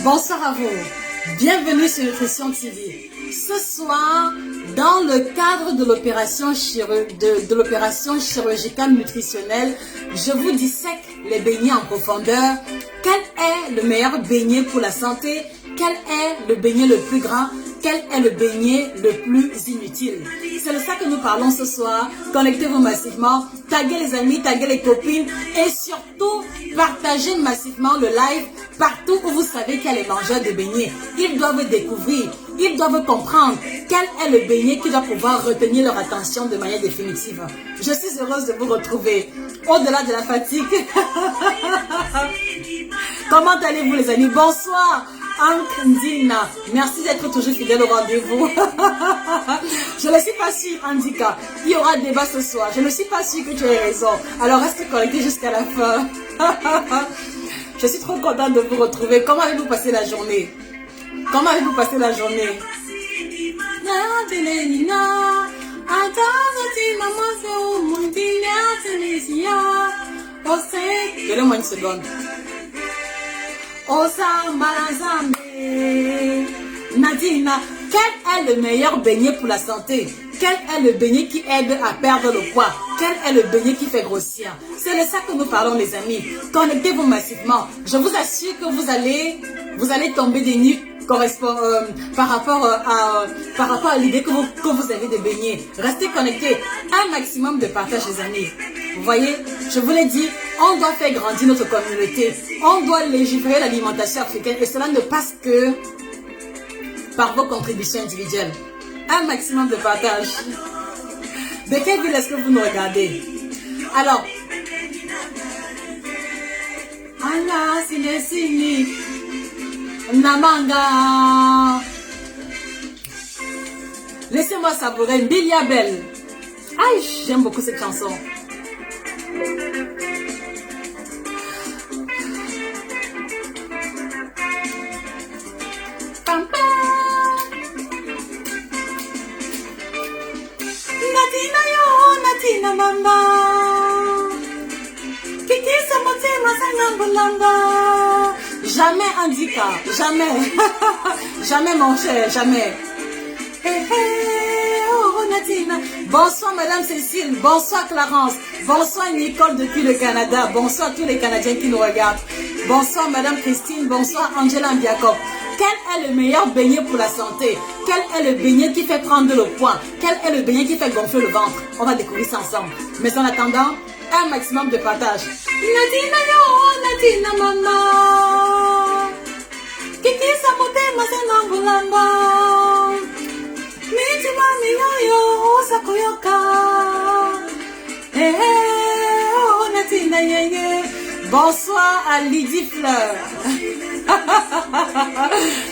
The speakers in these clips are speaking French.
Bonsoir à vous. Bienvenue sur Nutrition TV. Ce soir, dans le cadre de l'opération chirurgicale nutritionnelle, je vous dissèque les beignets en profondeur. Quel est le meilleur beignet pour la santé? Quel est le beignet le plus gras? Quel est le beignet le plus inutile? C'est de ça que nous parlons ce soir. Connectez-vous massivement, taguez les amis, taguez les copines et surtout partagez massivement le live partout où vous savez qu'il y a les mangeurs de beignets. Ils doivent découvrir, ils doivent comprendre quel est le beignet qui doit pouvoir retenir leur attention de manière définitive. Je suis heureuse de vous retrouver au-delà de la fatigue. Comment allez-vous les amis? Bonsoir Ankndina, merci d'être toujours fidèle au rendez-vous. Je ne suis pas sûre, Andika. Il y aura débat ce soir. Je ne suis pas sûre que tu aies raison. Alors reste connecté jusqu'à la fin. Je suis trop contente de vous retrouver. Comment avez-vous passé la journée? Comment avez-vous passé la journée? Donnez-moi une seconde. Nadina, quel est le meilleur beignet pour la santé? Quel est le beignet qui aide à perdre le poids? Quel est le beignet qui fait grossir? C'est de ça que nous parlons les amis. Connectez-vous massivement. Je vous assure que vous allez tomber des nues par rapport à l'idée que vous avez de beignets. Restez connectés. Un maximum de partage les amis. Vous voyez, je vous l'ai dit, on doit faire grandir notre communauté. On doit légiférer l'alimentation africaine et cela ne passe que par vos contributions individuelles. Un maximum de partage. De quelle ville est-ce que vous nous regardez? Alors, Allah, Sini, Namanga. Laissez-moi savourer Bilia Belle. Aïe, j'aime beaucoup cette chanson. Natina mama Kikisa motema sanyambulamba. Jamais Andika, jamais. Jamais mon cher, jamais. Oh Natina. Bonsoir Madame Cécile, bonsoir Clarence, bonsoir Nicole depuis le Canada, bonsoir tous les Canadiens qui nous regardent. Bonsoir Madame Christine, bonsoir Angela Mbiakop. Quel est le meilleur beignet pour la santé? Quel est le beignet qui fait prendre le poids? Quel est le beignet qui fait gonfler le ventre? On va découvrir ça ensemble. Mais en attendant, un maximum de partage. Nadina yo, Nadina mama. Kiki samotema senambulamba. Miti mami yo yo sakoyoka. Oh Nadina yeye. Bonsoir à Lydie Fleur.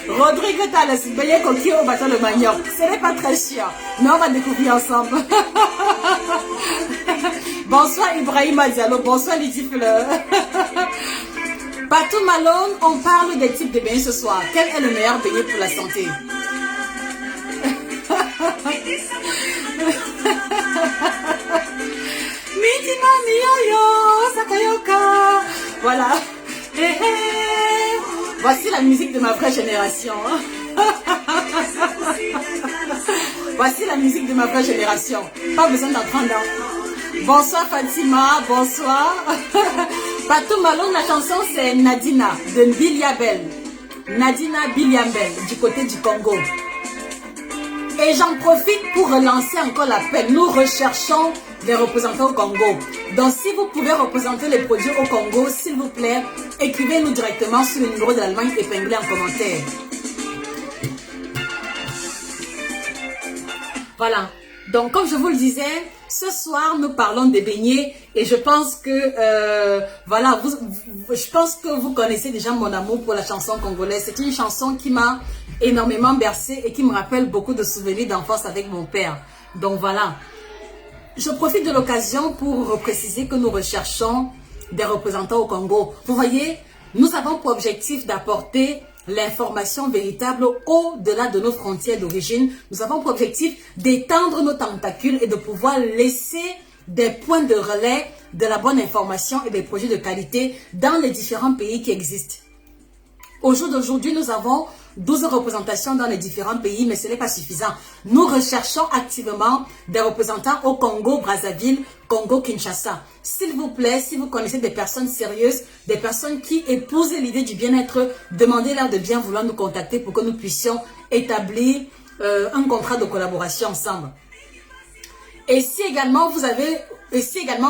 Rodrigue Tales, beignet coquille au bâton de manioc. Ce n'est pas très chiant, mais on va découvrir ensemble. Bonsoir Ibrahim Diallo, bonsoir Lydie Fleur. Patou Malone, on parle des types de beignets ce soir. Quel est le meilleur beignet pour la santé? Voilà. Voici la musique de ma vraie génération. Voici la musique de ma vraie génération. Pas besoin d'entendre. Bonsoir Fatima, bonsoir. Patou Malone, la chanson c'est Nadina de Bilia Belle. Nadina Biliambel du côté du Congo. Et j'en profite pour relancer encore l'appel. Nous recherchons des représentants au Congo. Donc si vous pouvez représenter les produits au Congo, s'il vous plaît, écrivez-nous directement sur le numéro de l'Allemagne épinglé en commentaire. Voilà. Donc comme je vous le disais, ce soir nous parlons des beignets et je pense que voilà, je pense que vous connaissez déjà mon amour pour la chanson congolaise. C'est une chanson qui m'a énormément bercée et qui me rappelle beaucoup de souvenirs d'enfance avec mon père. Donc voilà. Je profite de l'occasion pour préciser que nous recherchons des représentants au Congo. Vous voyez, nous avons pour objectif d'apporter l'information véritable au-delà de nos frontières d'origine. Nous avons pour objectif d'étendre nos tentacules et de pouvoir laisser des points de relais de la bonne information et des projets de qualité dans les différents pays qui existent. Au jour d'aujourd'hui, nous avons 12 représentations dans les différents pays, mais ce n'est pas suffisant. Nous recherchons activement des représentants au Congo, Brazzaville, Congo, Kinshasa. S'il vous plaît, si vous connaissez des personnes sérieuses, des personnes qui épousent l'idée du bien-être, demandez-leur de bien vouloir nous contacter pour que nous puissions établir un contrat de collaboration ensemble. Et si également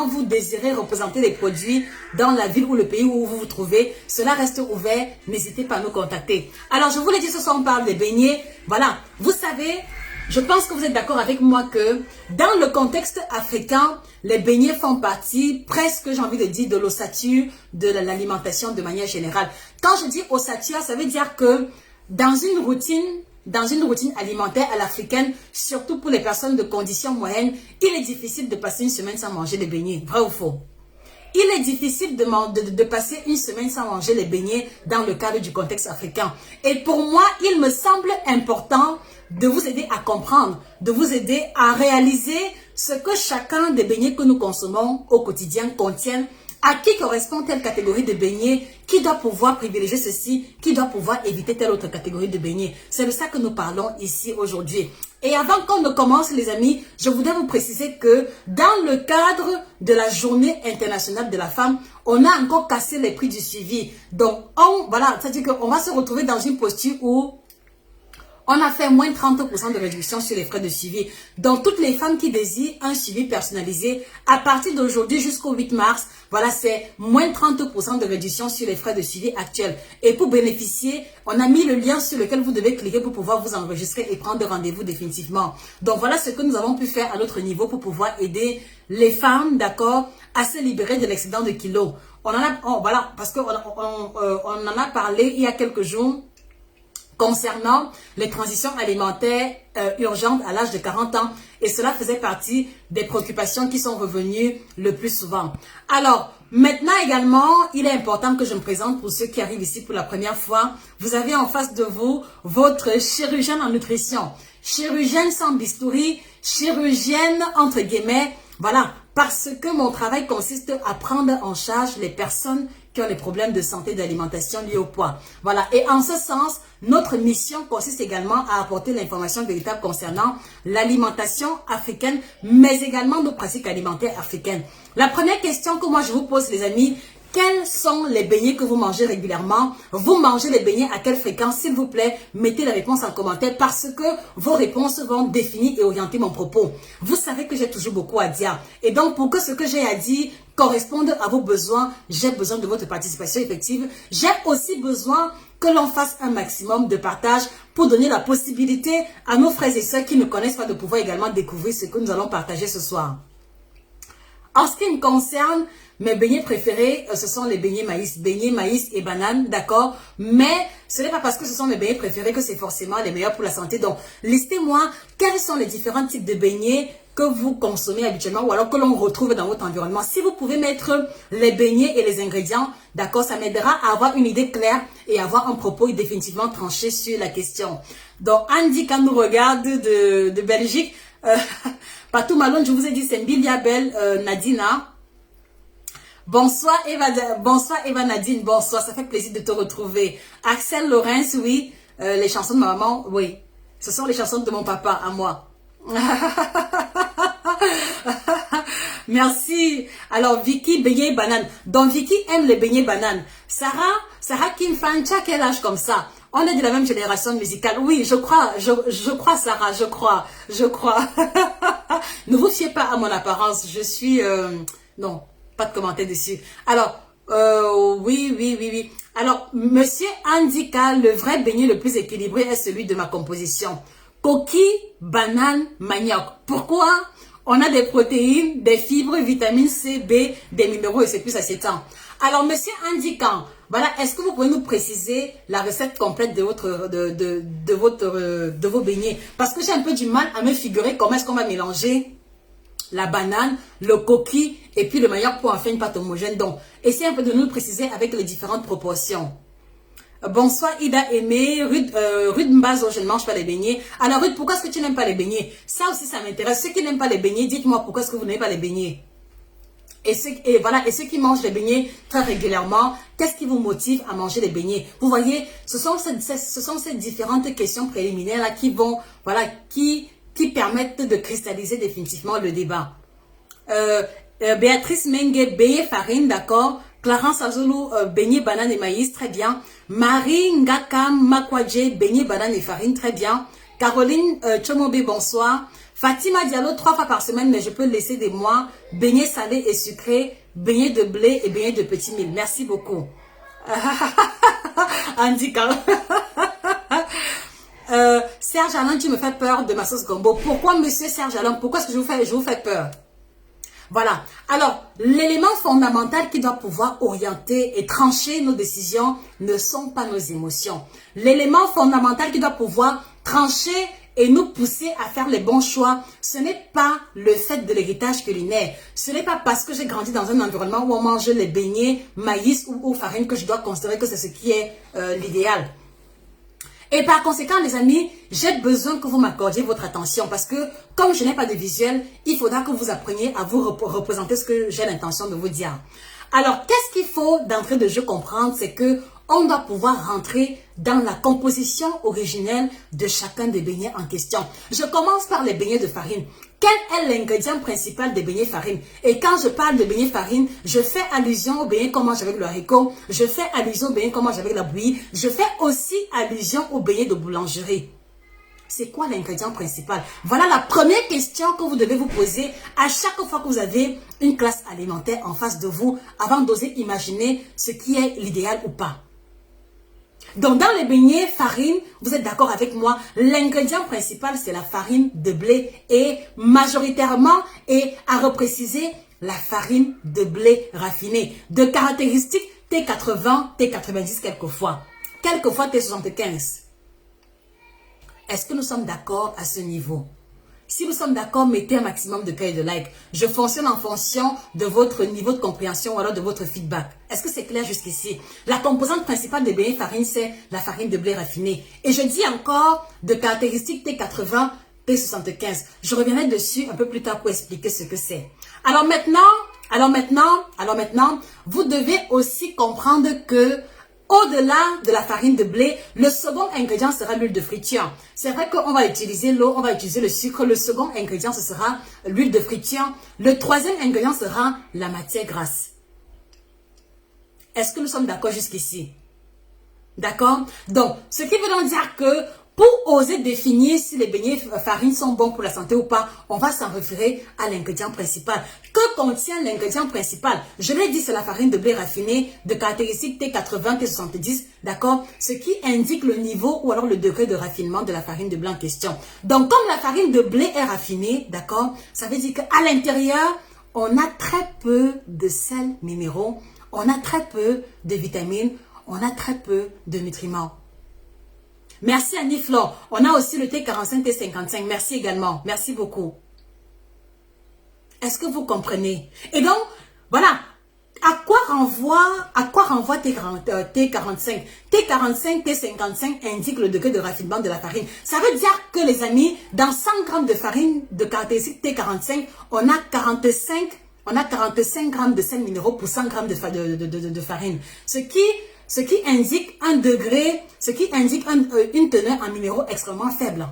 vous désirez représenter des produits dans la ville ou le pays où vous vous trouvez, cela reste ouvert, n'hésitez pas à nous contacter. Alors, je vous l'ai dit, ce soir, on parle des beignets. Voilà, vous savez, je pense que vous êtes d'accord avec moi que dans le contexte africain, les beignets font partie presque, j'ai envie de dire, de l'ossature de l'alimentation de manière générale. Quand je dis ossature, ça veut dire que dans une routine alimentaire à l'africaine, surtout pour les personnes de conditions moyennes, il est difficile de passer une semaine sans manger des beignets. Vrai ou faux? Il est difficile de passer une semaine sans manger les beignets dans le cadre du contexte africain. Et pour moi, il me semble important de vous aider à comprendre, de vous aider à réaliser ce que chacun des beignets que nous consommons au quotidien contient. À qui correspond telle catégorie de beignets? Qui doit pouvoir privilégier ceci? Qui doit pouvoir éviter telle autre catégorie de beignets? C'est de ça que nous parlons ici aujourd'hui. Et avant qu'on ne commence, les amis, je voudrais vous préciser que dans le cadre de la Journée internationale de la femme, on a encore cassé les prix du suivi. Donc, voilà, c'est-à-dire qu'on va se retrouver dans une posture où on a fait moins 30% de réduction sur les frais de suivi. Donc, toutes les femmes qui désirent un suivi personnalisé, à partir d'aujourd'hui jusqu'au 8 mars, voilà, c'est moins 30% de réduction sur les frais de suivi actuels. Et pour bénéficier, on a mis le lien sur lequel vous devez cliquer pour pouvoir vous enregistrer et prendre rendez-vous définitivement. Donc, voilà ce que nous avons pu faire à notre niveau pour pouvoir aider les femmes, d'accord, à se libérer de l'excédent de kilos. Voilà, parce qu'on en a parlé il y a quelques jours, concernant les transitions alimentaires urgentes à l'âge de 40 ans. Et cela faisait partie des préoccupations qui sont revenues le plus souvent. Alors, maintenant également, il est important que je me présente pour ceux qui arrivent ici pour la première fois. Vous avez en face de vous votre chirurgienne en nutrition. Chirurgienne sans bistouri, chirurgienne entre guillemets. Voilà, parce que mon travail consiste à prendre en charge les personnes qui ont des problèmes de santé et d'alimentation liés au poids. Voilà, et en ce sens, notre mission consiste également à apporter l'information véritable concernant l'alimentation africaine, mais également nos pratiques alimentaires africaines. La première question que moi je vous pose, les amis, quels sont les beignets que vous mangez régulièrement? Vous mangez les beignets à quelle fréquence? S'il vous plaît, mettez la réponse en commentaire parce que vos réponses vont définir et orienter mon propos. Vous savez que j'ai toujours beaucoup à dire. Et donc, pour que ce que j'ai à dire corresponde à vos besoins, j'ai besoin de votre participation effective. J'ai aussi besoin que l'on fasse un maximum de partage pour donner la possibilité à nos frères et sœurs qui ne connaissent pas de pouvoir également découvrir ce que nous allons partager ce soir. En ce qui me concerne, mes beignets préférés, ce sont les beignets maïs et bananes, d'accord? Mais ce n'est pas parce que ce sont mes beignets préférés que c'est forcément les meilleurs pour la santé. Donc, listez-moi quels sont les différents types de beignets que vous consommez habituellement ou alors que l'on retrouve dans votre environnement. Si vous pouvez mettre les beignets et les ingrédients, d'accord, ça m'aidera à avoir une idée claire et avoir un propos définitivement tranché sur la question. Donc, Andy, quand nous regarde de Belgique, Patou Malone, je vous ai dit, c'est Mbilia Belle, Nadina. Bonsoir Eva Nadine, bonsoir, ça fait plaisir de te retrouver. Axel Laurence, oui, les chansons de ma maman, oui, ce sont les chansons de mon papa à moi. Merci. Alors Vicky, beignet banane. Donc Vicky aime les beignets bananes. Sarah Kim Fancha, quel âge comme ça? On est de la même génération musicale. Oui, je crois Sarah, je crois. Ne vous fiez pas à mon apparence, je suis... non, pas de commentaire dessus. Alors, oui. Alors, monsieur Andika, le vrai beignet le plus équilibré est celui de ma composition. Coquille, banane, manioc. Pourquoi? On a des protéines, des fibres, vitamines C, B, des minéraux et c'est plus acétant. Alors, monsieur Andika, voilà, est-ce que vous pouvez nous préciser la recette complète de vos beignets? Parce que j'ai un peu du mal à me figurer comment est-ce qu'on va mélanger la banane, le coquille et puis le manioc pour en faire une pâte homogène. Donc, essayez un peu de nous préciser avec les différentes proportions. Bonsoir Ida Aimé, Ruth Mbazo, je ne mange pas les beignets. Alors Ruth, pourquoi est-ce que tu n'aimes pas les beignets? Ça aussi, ça m'intéresse. Ceux qui n'aiment pas les beignets, dites-moi pourquoi est-ce que vous n'aimez pas les beignets. Et ceux qui mangent les beignets très régulièrement, qu'est-ce qui vous motive à manger les beignets? Vous voyez, ce sont ces différentes questions préliminaires là qui vont, voilà, qui permettent de cristalliser définitivement le débat. Béatrice Mengue, beignet farine, d'accord. Clarence Azulu, beignet banane et maïs, très bien. Marie Ngakam Makwadje, beignet banane et farine, très bien. Caroline Chomobe, bonsoir. Fatima Diallo, 3 fois par semaine, mais je peux laisser des mois. Beignets salés et sucrés, beignets de blé et beignets de petits mil. Merci beaucoup. Andy, Serge Alain, tu me fais peur de ma sauce gombo. Pourquoi, monsieur Serge Alain? Pourquoi est-ce que je vous fais peur? Voilà. Alors, l'élément fondamental qui doit pouvoir orienter et trancher nos décisions ne sont pas nos émotions. L'élément fondamental qui doit pouvoir trancher et nous pousser à faire les bons choix, ce n'est pas le fait de l'héritage culinaire. Ce n'est pas parce que j'ai grandi dans un environnement où on mange les beignets, maïs ou farine que je dois considérer que c'est ce qui est l'idéal. Et par conséquent, les amis, j'ai besoin que vous m'accordiez votre attention parce que comme je n'ai pas de visuel, il faudra que vous appreniez à vous représenter ce que j'ai l'intention de vous dire. Alors, qu'est-ce qu'il faut d'entrée de jeu comprendre? C'est que on doit pouvoir rentrer dans la composition originelle de chacun des beignets en question. Je commence par les beignets de farine. Quel est l'ingrédient principal des beignets farine? Et quand je parle de beignets farine, je fais allusion aux beignets qu'on mange avec le haricot, je fais allusion aux beignets qu'on mange avec la bouillie, je fais aussi allusion aux beignets de boulangerie. C'est quoi l'ingrédient principal? Voilà la première question que vous devez vous poser à chaque fois que vous avez une classe alimentaire en face de vous avant d'oser imaginer ce qui est l'idéal ou pas. Donc, dans les beignets farine, vous êtes d'accord avec moi, l'ingrédient principal, c'est la farine de blé et majoritairement, et à repréciser, la farine de blé raffinée. De caractéristiques T80, T90 quelquefois T75. Est-ce que nous sommes d'accord à ce niveau? Si nous sommes d'accord, mettez un maximum de cœur et de like. Je fonctionne en fonction de votre niveau de compréhension ou alors de votre feedback. Est-ce que c'est clair jusqu'ici? La composante principale des beignets farine, c'est la farine de blé raffinée. Et je dis encore de caractéristiques T80, T75. Je reviendrai dessus un peu plus tard pour expliquer ce que c'est. Alors maintenant, vous devez aussi comprendre que au-delà de la farine de blé, le second ingrédient sera l'huile de friture. C'est vrai qu'on va utiliser l'eau, on va utiliser le sucre. Le second ingrédient, ce sera l'huile de friture. Le troisième ingrédient sera la matière grasse. Est-ce que nous sommes d'accord jusqu'ici? D'accord? Donc, ce qui veut donc dire que pour oser définir si les beignets farine sont bons pour la santé ou pas, on va s'en référer à l'ingrédient principal. Que contient l'ingrédient principal? Je l'ai dit, c'est la farine de blé raffinée de caractéristiques T80, T70, d'accord? Ce qui indique le niveau ou alors le degré de raffinement de la farine de blé en question. Donc, comme la farine de blé est raffinée, d'accord? Ça veut dire qu'à l'intérieur, on a très peu de sels minéraux, on a très peu de vitamines, on a très peu de nutriments. Merci Annie Flore. On a aussi le T45, T55. Merci également. Merci beaucoup. Est-ce que vous comprenez? Et donc, voilà. À quoi renvoie T45? T45, T55 indique le degré de raffinement de la farine. Ça veut dire que les amis, dans 100 grammes de farine de caractéristique T45, on a 45 grammes de sels minéraux pour 100 grammes de farine. Ce qui indique un degré, une teneur en minéraux extrêmement faible.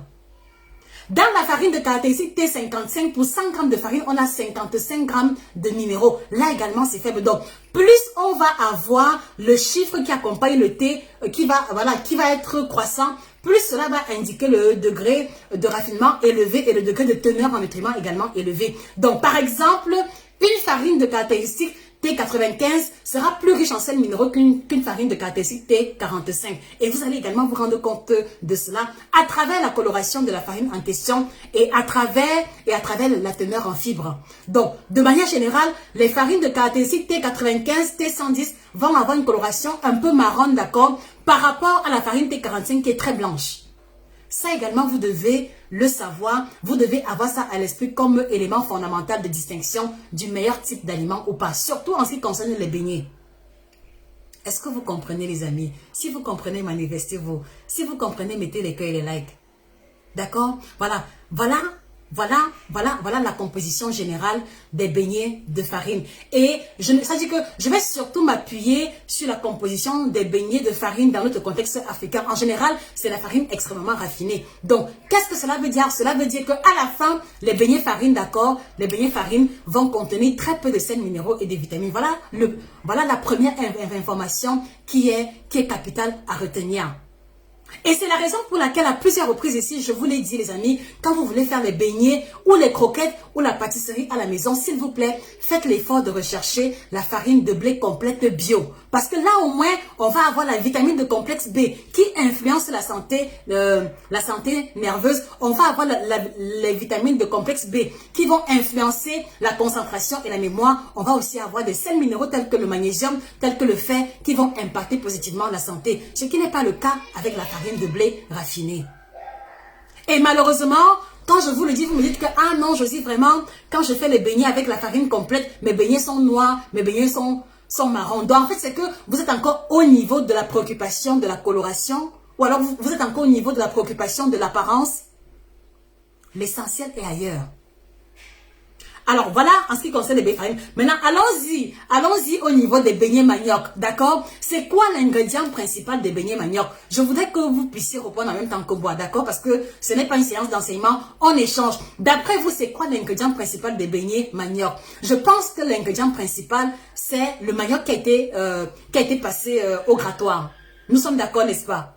Dans la farine de caractéristique T55, pour 100 grammes de farine, on a 55 grammes de minéraux. Là également, c'est faible. Donc, plus on va avoir le chiffre qui accompagne le T, qui va être croissant, plus cela va indiquer le degré de raffinement élevé et le degré de teneur en nutriments également élevé. Donc, par exemple, une farine de caractéristique T95 sera plus riche en sels minéraux qu'une farine de caractéristique T45. Et vous allez également vous rendre compte de cela à travers la coloration de la farine en question et à travers la teneur en fibres. Donc, de manière générale, les farines de caractéristique T95, T110 vont avoir une coloration un peu marron, d'accord, par rapport à la farine T45 qui est très blanche. Ça également, vous devez le savoir, vous devez avoir ça à l'esprit comme élément fondamental de distinction du meilleur type d'aliment ou pas, surtout en ce qui concerne les beignets. Est-ce que vous comprenez les amis? Si vous comprenez, manifestez-vous. Si vous comprenez, mettez les cœurs et les likes. D'accord? Voilà Voilà la composition générale des beignets de farine. Et ça dit que je vais surtout m'appuyer sur la composition des beignets de farine dans notre contexte africain. En général, c'est la farine extrêmement raffinée. Donc, qu'est-ce que cela veut dire? Cela veut dire qu'à la fin, les beignets farine, d'accord, les beignets farine vont contenir très peu de sels minéraux et de vitamines. Voilà la première information qui est capitale à retenir. Et c'est la raison pour laquelle à plusieurs reprises ici, je vous l'ai dit les amis, quand vous voulez faire les beignets ou les croquettes ou la pâtisserie à la maison, s'il vous plaît, faites l'effort de rechercher la farine de blé complète bio. Parce que là au moins, on va avoir la vitamine de complexe B qui influence la santé nerveuse. On va avoir les vitamines de complexe B qui vont influencer la concentration et la mémoire. On va aussi avoir des sels minéraux tels que le magnésium, tels que le fer qui vont impacter positivement la santé. Ce qui n'est pas le cas avec la farine de blé raffiné. Et malheureusement, quand je vous le dis, vous me dites que ah non, Josie, vraiment, quand je fais les beignets avec la farine complète, mes beignets sont noirs, mes beignets sont marrons. Donc en fait, c'est que vous êtes encore au niveau de la préoccupation de la coloration, ou alors vous êtes encore au niveau de la préoccupation de l'apparence. L'essentiel est ailleurs. Alors voilà en ce qui concerne les beignets farine. Maintenant, allons-y au niveau des beignets manioc, d'accord? C'est quoi l'ingrédient principal des beignets manioc? Je voudrais que vous puissiez répondre en même temps que moi, d'accord? Parce que ce n'est pas une séance d'enseignement, on échange. D'après vous, c'est quoi l'ingrédient principal des beignets manioc? Je pense que l'ingrédient principal, c'est le manioc qui a été passé au grattoir. Nous sommes d'accord, n'est-ce pas?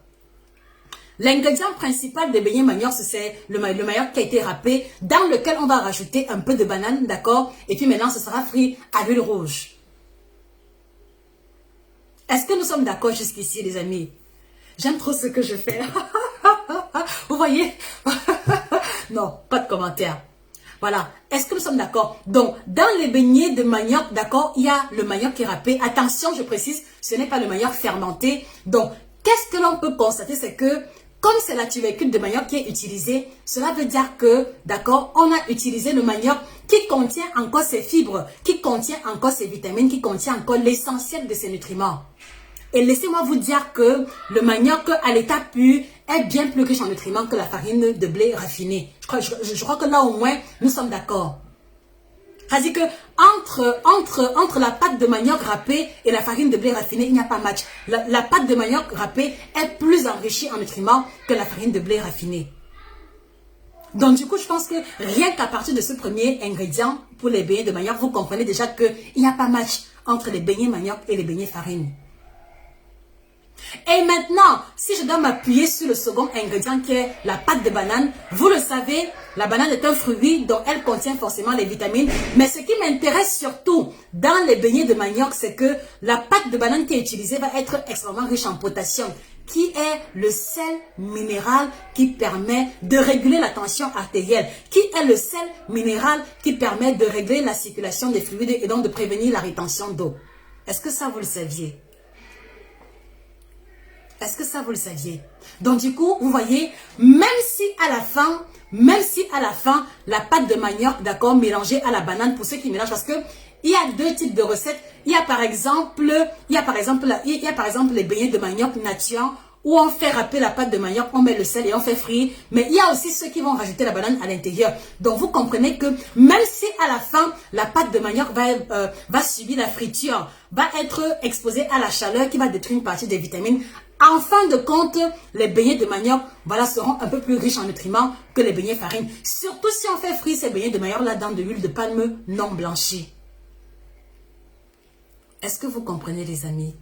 L'ingrédient principal des beignets manioc, c'est le manioc qui a été râpé, dans lequel on va rajouter un peu de banane, d'accord? Et puis maintenant, ce sera frit à l'huile rouge. Est-ce que nous sommes d'accord jusqu'ici, les amis? J'aime trop ce que je fais. Vous voyez? Non, pas de commentaire. Voilà. Est-ce que nous sommes d'accord? Donc, dans les beignets de manioc, d'accord, il y a le manioc qui est râpé. Attention, je précise, ce n'est pas le manioc fermenté. Donc, qu'est-ce que l'on peut constater? C'est que comme c'est la tubercule de manioc qui est utilisée, cela veut dire que, d'accord, on a utilisé le manioc qui contient encore ses fibres, qui contient encore ses vitamines, qui contient encore l'essentiel de ses nutriments. Et laissez-moi vous dire que le manioc à l'état pur est bien plus riche en nutriments que la farine de blé raffinée. Je crois que là au moins, nous sommes d'accord. C'est-à-dire que entre la pâte de manioc râpée et la farine de blé raffinée, il n'y a pas match. La pâte de manioc râpée est plus enrichie en nutriments que la farine de blé raffinée. Donc du coup, je pense que rien qu'à partir de ce premier ingrédient pour les beignets de manioc, vous comprenez déjà qu'il n'y a pas match entre les beignets manioc et les beignets farine. Et maintenant, si je dois m'appuyer sur le second ingrédient qui est la pâte de banane, vous le savez, la banane est un fruit donc elle contient forcément les vitamines. Mais ce qui m'intéresse surtout dans les beignets de manioc, c'est que la pâte de banane qui est utilisée va être extrêmement riche en potassium, qui est le sel minéral qui permet de réguler la tension artérielle, qui est le sel minéral qui permet de régler la circulation des fluides et donc de prévenir la rétention d'eau. Est-ce que ça vous le saviez? Est-ce que ça vous le saviez? Donc du coup, vous voyez, même si à la fin, la pâte de manioc, d'accord, mélangée à la banane, pour ceux qui mélangent, parce que il y a deux types de recettes. Il y a par exemple les beignets de manioc nature où on fait râper la pâte de manioc, on met le sel et on fait frire. Mais il y a aussi ceux qui vont rajouter la banane à l'intérieur. Donc vous comprenez que même si à la fin, la pâte de manioc va subir la friture, va être exposée à la chaleur qui va détruire une partie des vitamines, en fin de compte, les beignets de manioc, voilà, seront un peu plus riches en nutriments que les beignets farine. Surtout si on fait frire ces beignets de manioc là dans de l'huile de palme non blanchie. Est-ce que vous comprenez, les amis?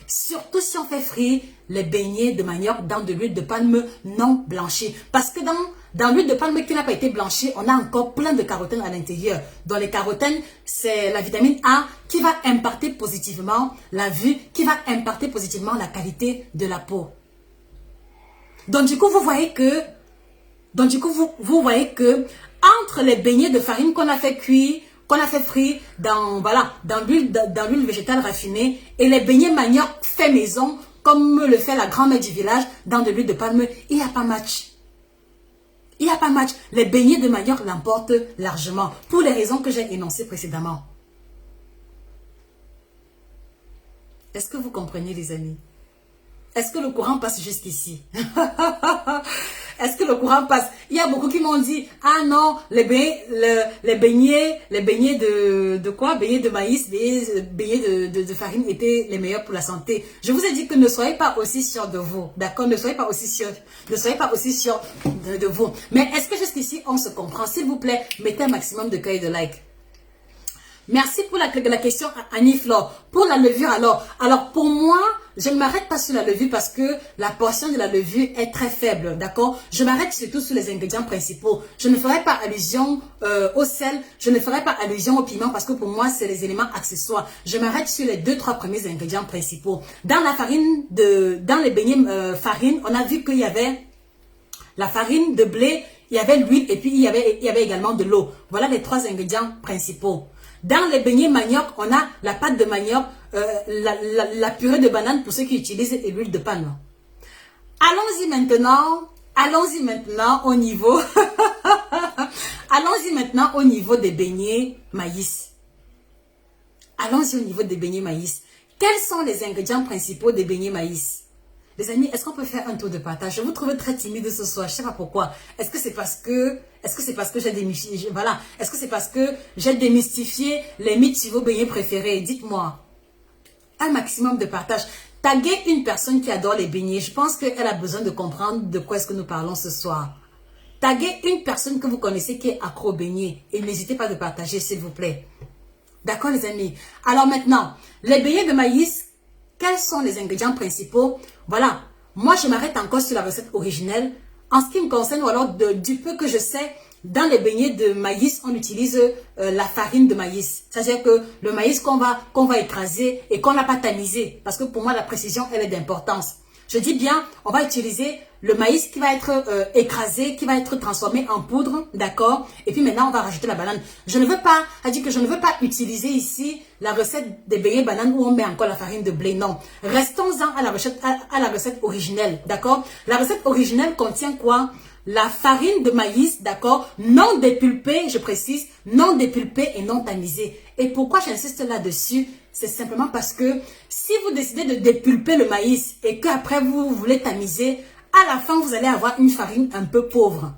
Surtout si on fait frire les beignets de manioc dans de l'huile de palme non blanchie. Parce que dans l'huile de palme qui n'a pas été blanchie, on a encore plein de carotène à l'intérieur. Dans les carotènes, c'est la vitamine A qui va impacter positivement la vue, qui va impacter positivement la qualité de la peau. Donc du coup, vous voyez que, entre les beignets de farine qu'on a fait cuire, qu'on a fait frire dans l'huile végétale raffinée et les beignets manioc fait maison, comme le fait la grand-mère du village, dans de l'huile de palme, il n'y a pas match. Il n'y a pas match. Les beignets de manioc l'emportent largement, pour les raisons que j'ai énoncées précédemment. Est-ce que vous comprenez, les amis? Est-ce que le courant passe jusqu'ici? Est-ce que le courant passe? Il y a beaucoup qui m'ont dit, ah non, les beignets de quoi? Beignets de maïs, beignets de farine étaient les meilleurs pour la santé. Je vous ai dit que ne soyez pas aussi sûrs de vous, d'accord? Ne soyez pas aussi sûrs de vous. Mais est-ce que jusqu'ici, on se comprend? S'il vous plaît, mettez un maximum de cœur et de like. Merci pour la question Annie Flore. Pour la levure alors pour moi, je ne m'arrête pas sur la levure parce que la portion de la levure est très faible, d'accord? Je m'arrête surtout sur les ingrédients principaux. Je ne ferai pas allusion au sel, je ne ferai pas allusion au piment parce que pour moi, c'est les éléments accessoires. Je m'arrête sur les 2-3 premiers ingrédients principaux. Dans la farine, dans les beignets farine, on a vu qu'il y avait la farine de blé, il y avait l'huile et puis il y avait également de l'eau. Voilà les 3 ingrédients principaux. Dans les beignets manioc, on a la pâte de manioc, la purée de banane pour ceux qui utilisent et l'huile de palme. Allons-y maintenant au niveau, allons-y maintenant au niveau des beignets maïs. Allons-y au niveau des beignets maïs. Quels sont les ingrédients principaux des beignets maïs? Les amis, est-ce qu'on peut faire un tour de partage? Je vous trouve très timide ce soir, je ne sais pas pourquoi. Est-ce que c'est parce que j'ai démystifié, voilà. Est-ce que c'est parce que j'ai démystifié les mythes sur vos beignets préférés? Dites-moi. Un maximum de partage. Taguez une personne qui adore les beignets. Je pense qu'elle a besoin de comprendre de quoi est-ce que nous parlons ce soir. Taguez une personne que vous connaissez qui est accro aux beignets. Et n'hésitez pas de partager, s'il vous plaît. D'accord, les amis? Alors maintenant, les beignets de maïs, quels sont les ingrédients principaux? Voilà, moi je m'arrête encore sur la recette originelle. En ce qui me concerne, ou alors du peu que je sais, dans les beignets de maïs, on utilise la farine de maïs. C'est-à-dire que le maïs qu'on va écraser et qu'on n'a pas tamisé. Parce que pour moi, la précision, elle est d'importance. Je dis bien, on va utiliser le maïs qui va être écrasé, qui va être transformé en poudre, d'accord? Et puis maintenant, on va rajouter la banane. Je ne veux pas utiliser ici la recette des beignets bananes où on met encore la farine de blé. Non, restons-en à la recette originelle, d'accord? La recette originelle contient quoi? La farine de maïs, d'accord? Non dépulpée, je précise, non dépulpée et non tamisée. Et pourquoi j'insiste là-dessus? C'est simplement parce que si vous décidez de dépulper le maïs et qu'après vous voulez tamiser, à la fin vous allez avoir une farine un peu pauvre.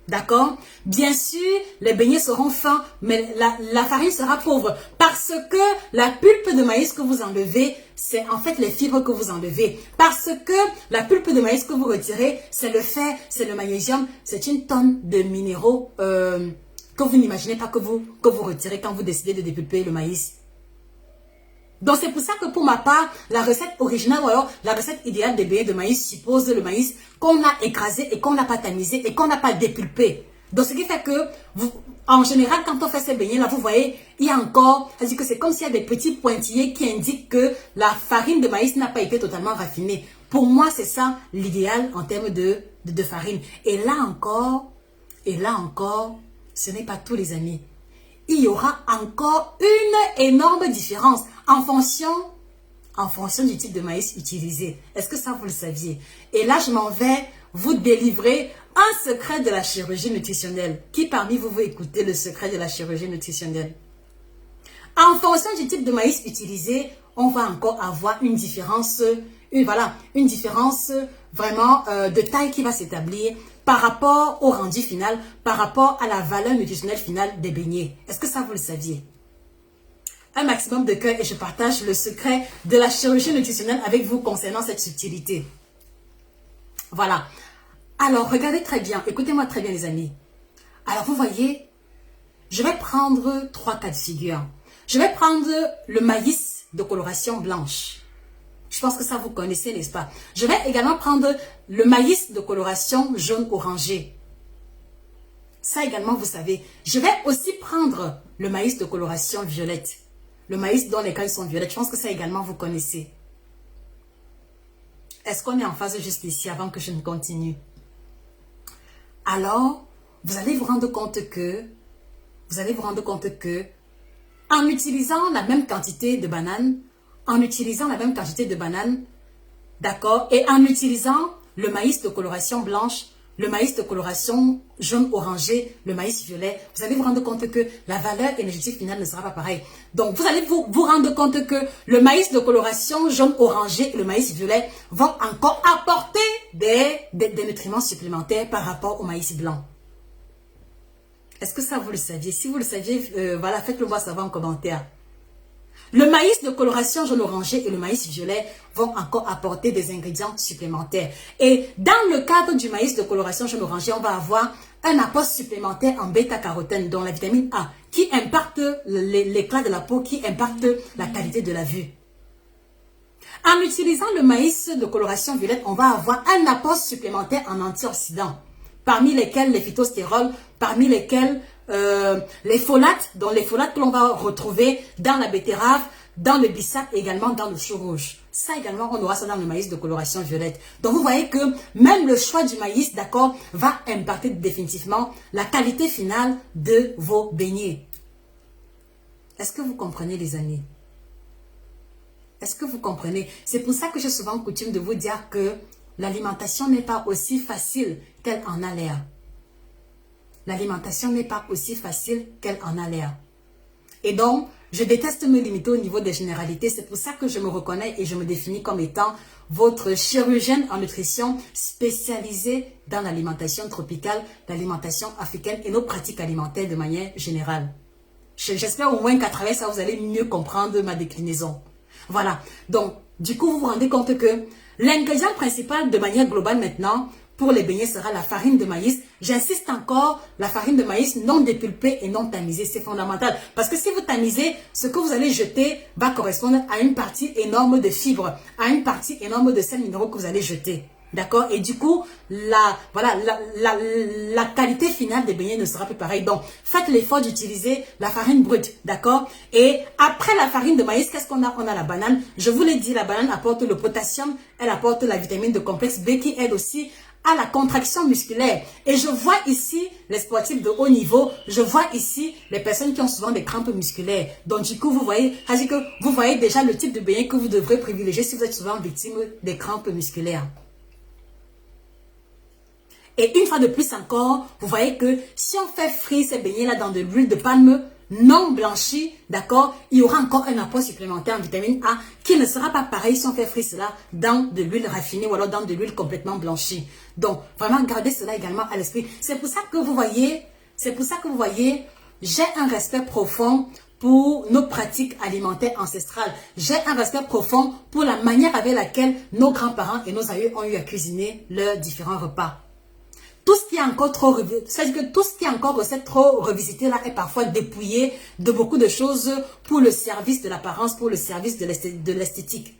D'accord? Bien sûr, les beignets seront fins, mais la farine sera pauvre. Parce que la pulpe de maïs que vous enlevez, c'est en fait les fibres que vous enlevez. Parce que la pulpe de maïs que vous retirez, c'est le fer, c'est le magnésium, c'est une tonne de minéraux que vous n'imaginez pas que vous retirez quand vous décidez de dépulper le maïs. Donc c'est pour ça que pour ma part, la recette originale ou alors la recette idéale des beignets de maïs suppose le maïs qu'on a écrasé et qu'on n'a pas tamisé et qu'on n'a pas dépulpé. Donc ce qui fait que, en général, quand on fait ces beignets-là, vous voyez, il y a encore, c'est-à-dire que c'est comme s'il y a des petits pointillés qui indiquent que la farine de maïs n'a pas été totalement raffinée. Pour moi, c'est ça l'idéal en termes de farine. Et là encore, ce n'est pas tous les amis. Il y aura encore une énorme différence en fonction du type de maïs utilisé. Est-ce que ça, vous le saviez? Et là, je m'en vais vous délivrer un secret de la chirurgie nutritionnelle. Qui parmi vous veut écouter le secret de la chirurgie nutritionnelle? En fonction du type de maïs utilisé, on va encore avoir une différence, une différence vraiment de taille qui va s'établir par rapport au rendu final, par rapport à la valeur nutritionnelle finale des beignets. Est-ce que ça, vous le saviez? Un maximum de cœur et je partage le secret de la chirurgie nutritionnelle avec vous concernant cette subtilité. Voilà. Alors, regardez très bien, écoutez-moi très bien les amis. Alors, vous voyez, je vais prendre 3 cas de figure. Je vais prendre le maïs de coloration blanche. Je pense que ça, vous connaissez, n'est-ce pas? Je vais également prendre le maïs de coloration jaune-orangé. Ça également, vous savez. Je vais aussi prendre le maïs de coloration violette. Le maïs dont les graines sont violettes. Je pense que ça également, vous connaissez. Est-ce qu'on est en phase juste ici avant que je ne continue? Alors, vous allez vous rendre compte que, en utilisant la même quantité de bananes, d'accord, et en utilisant le maïs de coloration blanche, le maïs de coloration jaune-orangé, le maïs violet, vous allez vous rendre compte que la valeur énergétique finale ne sera pas pareille. Donc, vous allez vous rendre compte que le maïs de coloration jaune-orangé et le maïs violet vont encore apporter des nutriments supplémentaires par rapport au maïs blanc. Est-ce que ça, vous le saviez? Si vous le saviez, voilà, faites-le moi savoir en commentaire. Le maïs de coloration jaune orangé et le maïs violet vont encore apporter des ingrédients supplémentaires. Et dans le cadre du maïs de coloration jaune orangé, on va avoir un apport supplémentaire en bêta-carotène, dont la vitamine A, qui impacte l'éclat de la peau, qui impacte la qualité de la vue. En utilisant le maïs de coloration violette, on va avoir un apport supplémentaire en antioxydants, parmi lesquels les phytostérols, parmi lesquels les folates, dont les folates que l'on va retrouver dans la betterave, dans le bissap et également dans le chou rouge. Ça également, on aura ça dans le maïs de coloration violette. Donc vous voyez que même le choix du maïs, d'accord, va impacter définitivement la qualité finale de vos beignets. Est-ce que vous comprenez, les amis? Est-ce que vous comprenez? C'est pour ça que j'ai souvent coutume de vous dire que l'alimentation n'est pas aussi facile qu'elle en a l'air. L'alimentation n'est pas aussi facile qu'elle en a l'air. Et donc, je déteste me limiter au niveau des généralités. C'est pour ça que je me reconnais et je me définis comme étant votre chirurgienne en nutrition spécialisée dans l'alimentation tropicale, l'alimentation africaine et nos pratiques alimentaires de manière générale. J'espère au moins qu'à travers ça, vous allez mieux comprendre ma déclinaison. Voilà. Donc, du coup, vous vous rendez compte que l'ingrédient principal de manière globale maintenant, pour les beignets sera la farine de maïs. J'insiste encore, la farine de maïs non dépulpée et non tamisée, c'est fondamental. Parce que si vous tamisez, ce que vous allez jeter va correspondre à une partie énorme de fibres, à une partie énorme de sels minéraux que vous allez jeter. D'accord? Et du coup, la qualité finale des beignets ne sera plus pareille. Donc, faites l'effort d'utiliser la farine brute. D'accord? Et après la farine de maïs, qu'est-ce qu'on a? On a la banane. Je vous l'ai dit, la banane apporte le potassium, elle apporte la vitamine de complexe B qui aide aussi à la contraction musculaire. Et je vois ici les sportifs de haut niveau, je vois ici les personnes qui ont souvent des crampes musculaires. Donc du coup, vous voyez déjà le type de beignet que vous devrez privilégier si vous êtes souvent victime des crampes musculaires. Et une fois de plus encore, vous voyez que si on fait frire ces beignets-là dans de l'huile de palme non blanchie, d'accord, il y aura encore un apport supplémentaire en vitamine A qui ne sera pas pareil si on fait frire cela dans de l'huile raffinée ou alors dans de l'huile complètement blanchie. Donc, vraiment, gardez cela également à l'esprit. C'est pour ça que vous voyez, j'ai un respect profond pour nos pratiques alimentaires ancestrales. J'ai un respect profond pour la manière avec laquelle nos grands-parents et nos aïeux ont eu à cuisiner leurs différents repas. Tout ce qui est encore trop, c'est-à-dire que tout ce qui est encore recette trop revisité là est parfois dépouillé de beaucoup de choses pour le service de l'apparence, pour le service de l'esthétique.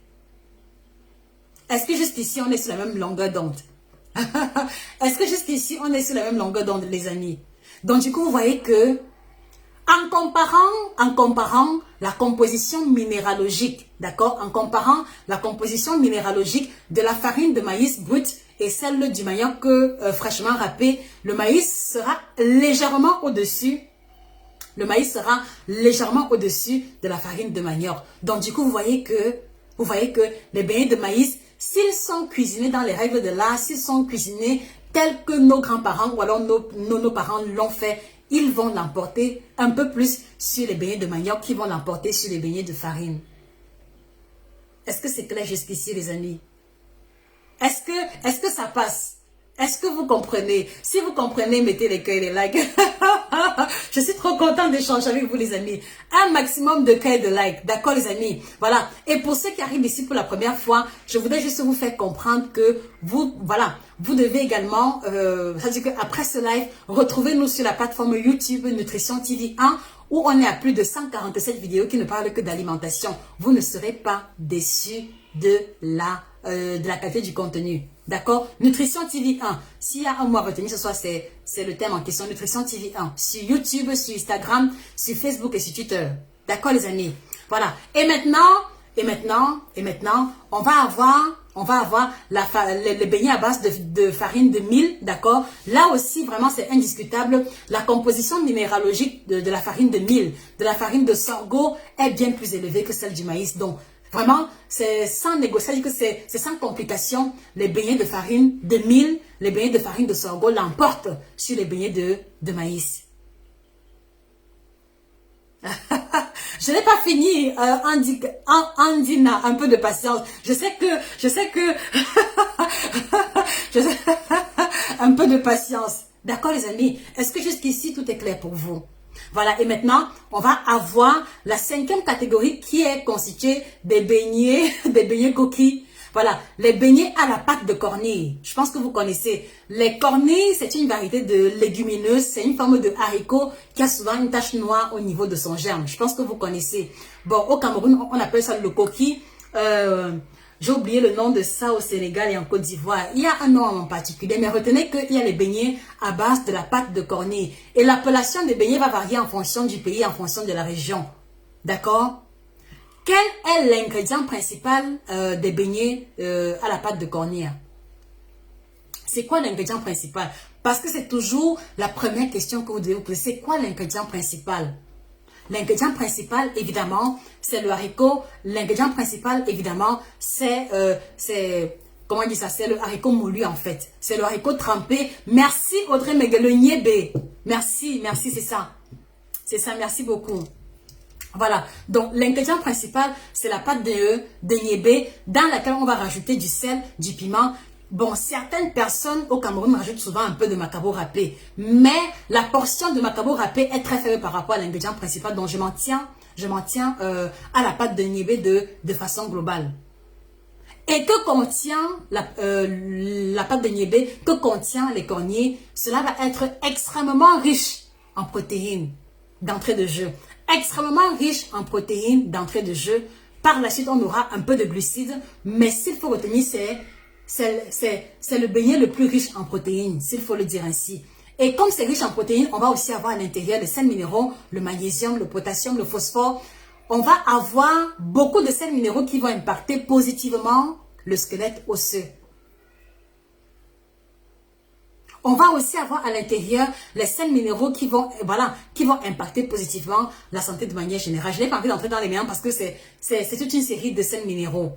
Est-ce que jusqu'ici on est sur la même longueur d'onde? Est-ce que jusqu'ici on est sur la même longueur d'onde, les amis? Donc du coup vous voyez que en comparant la composition minéralogique, d'accord, en comparant la composition minéralogique de la farine de maïs brute et celle du manioc fraîchement râpé, le maïs sera légèrement au-dessus. Le maïs sera légèrement au-dessus de la farine de manioc. Donc du coup, vous voyez que les beignets de maïs, s'ils sont cuisinés dans les règles de l'art, s'ils sont cuisinés tels que nos grands-parents ou alors nos parents l'ont fait, ils vont l'emporter un peu plus sur les beignets de manioc qui vont l'emporter sur les beignets de farine. Est-ce que c'est clair jusqu'ici, les amis? Est-ce que ça passe? Est-ce que vous comprenez? Si vous comprenez, mettez les cœurs et les likes. Je suis trop contente d'échanger avec vous, les amis. Un maximum de cœurs et de likes. D'accord, les amis? Voilà. Et pour ceux qui arrivent ici pour la première fois, je voudrais juste vous faire comprendre que vous devez également, c'est-à-dire qu'après ce live, retrouvez-nous sur la plateforme YouTube Nutrition TV 1 où on est à plus de 147 vidéos qui ne parlent que d'alimentation. Vous ne serez pas déçus de la qualité du contenu. D'accord? Nutrition TV 1. S'il y a un mot à retenir ce soir, c'est le thème en question. Nutrition TV 1. Sur YouTube, sur Instagram, sur Facebook et sur Twitter. D'accord, les amis? Voilà. Et maintenant, on va avoir les beignets à base de farine de mil. D'accord? Là aussi, vraiment, c'est indiscutable. La composition minéralogique de la farine de mil, de la farine de sorgho est bien plus élevée que celle du maïs. Donc, vraiment, c'est sans négocier, c'est sans complication. Les beignets de farine de mil, les beignets de farine de sorgho l'emportent sur les beignets de maïs. Je n'ai pas fini, Andina, un peu de patience. Je sais que de patience. D'accord les amis? Est-ce que jusqu'ici tout est clair pour vous? Voilà, et maintenant, on va avoir la 5e catégorie qui est constituée des beignets, des beignets coquilles. Voilà, les beignets à la pâte de cornille. Je pense que vous connaissez. Les cornilles, c'est une variété de légumineuse. C'est une forme de haricot qui a souvent une tache noire au niveau de son germe. Je pense que vous connaissez. Bon, au Cameroun, on appelle ça le coquille. J'ai oublié le nom de ça au Sénégal et en Côte d'Ivoire. Il y a un nom en particulier, mais retenez qu'il y a les beignets à base de la pâte de cornille. Et l'appellation des beignets va varier en fonction du pays, en fonction de la région. D'accord? Quel est l'ingrédient principal des beignets à la pâte de cornille? C'est quoi l'ingrédient principal? Parce que c'est toujours la première question que vous devez vous poser. C'est quoi l'ingrédient principal? L'ingrédient principal, évidemment, c'est le haricot. L'ingrédient principal, évidemment, c'est comment on dit ça? C'est le haricot moulu, en fait. C'est le haricot trempé. Merci, Audrey Megue, le niébé. Merci, merci, c'est ça. C'est ça, merci beaucoup. Voilà, donc l'ingrédient principal, c'est la pâte de niébé dans laquelle on va rajouter du sel, du piment. Bon, certaines personnes au Cameroun rajoutent souvent un peu de macabo râpé, mais la portion de macabo râpé est très faible par rapport à l'ingrédient principal, donc je m'en tiens à la pâte de niébé de façon globale. Et que contient la pâte de niébé, que contient les corniers? Cela va être extrêmement riche en protéines d'entrée de jeu. Extrêmement riche en protéines d'entrée de jeu. Par la suite, on aura un peu de glucides, mais s'il faut retenir, c'est le beignet le plus riche en protéines, s'il faut le dire ainsi. Et comme c'est riche en protéines, on va aussi avoir à l'intérieur les sels minéraux, le magnésium, le potassium, le phosphore. On va avoir beaucoup de sels minéraux qui vont impacter positivement le squelette osseux. On va aussi avoir à l'intérieur les sels minéraux qui vont impacter positivement la santé de manière générale. Je n'ai pas envie d'entrer dans les méandres parce que c'est toute une série de sels minéraux.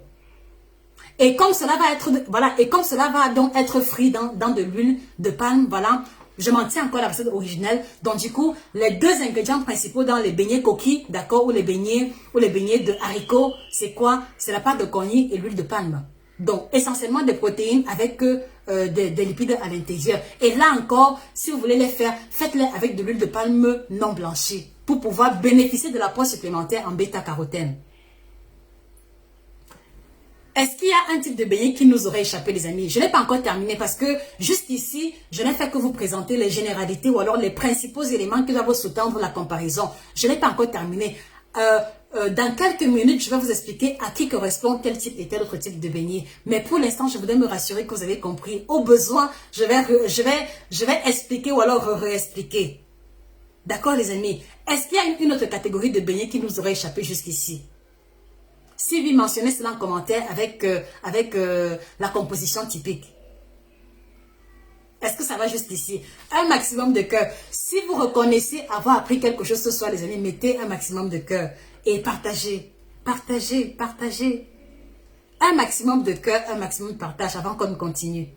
Et comme cela va donc être frit dans de l'huile de palme, voilà, je m'en tiens encore à la recette originelle. Donc du coup, les deux ingrédients principaux dans les beignets coquilles, d'accord, ou les beignets de haricots, c'est quoi? C'est la pâte de cornille et l'huile de palme. Donc, essentiellement des protéines avec des lipides à l'intérieur. Et là encore, si vous voulez les faire, faites-les avec de l'huile de palme non blanchie pour pouvoir bénéficier de l'apport supplémentaire en bêta-carotène. Est-ce qu'il y a un type de beignet qui nous aurait échappé, les amis? Je n'ai pas encore terminé parce que juste ici, je n'ai fait que vous présenter les généralités ou alors les principaux éléments qui doivent sous-tendre la comparaison. Je n'ai pas encore terminé. Dans quelques minutes, je vais vous expliquer à qui correspond tel type et tel autre type de beignet. Mais pour l'instant, je voudrais me rassurer que vous avez compris. Au besoin, je vais expliquer ou alors réexpliquer. D'accord, les amis? Est-ce qu'il y a une autre catégorie de beignets qui nous aurait échappé jusqu'ici? Si oui, mentionnez cela en commentaire avec la composition typique. Est-ce que ça va juste ici? Un maximum de cœur. Si vous reconnaissez avoir appris quelque chose ce soir, les amis, mettez un maximum de cœur. Et partagez. Partagez, partagez. Un maximum de cœur, un maximum de partage avant qu'on continue.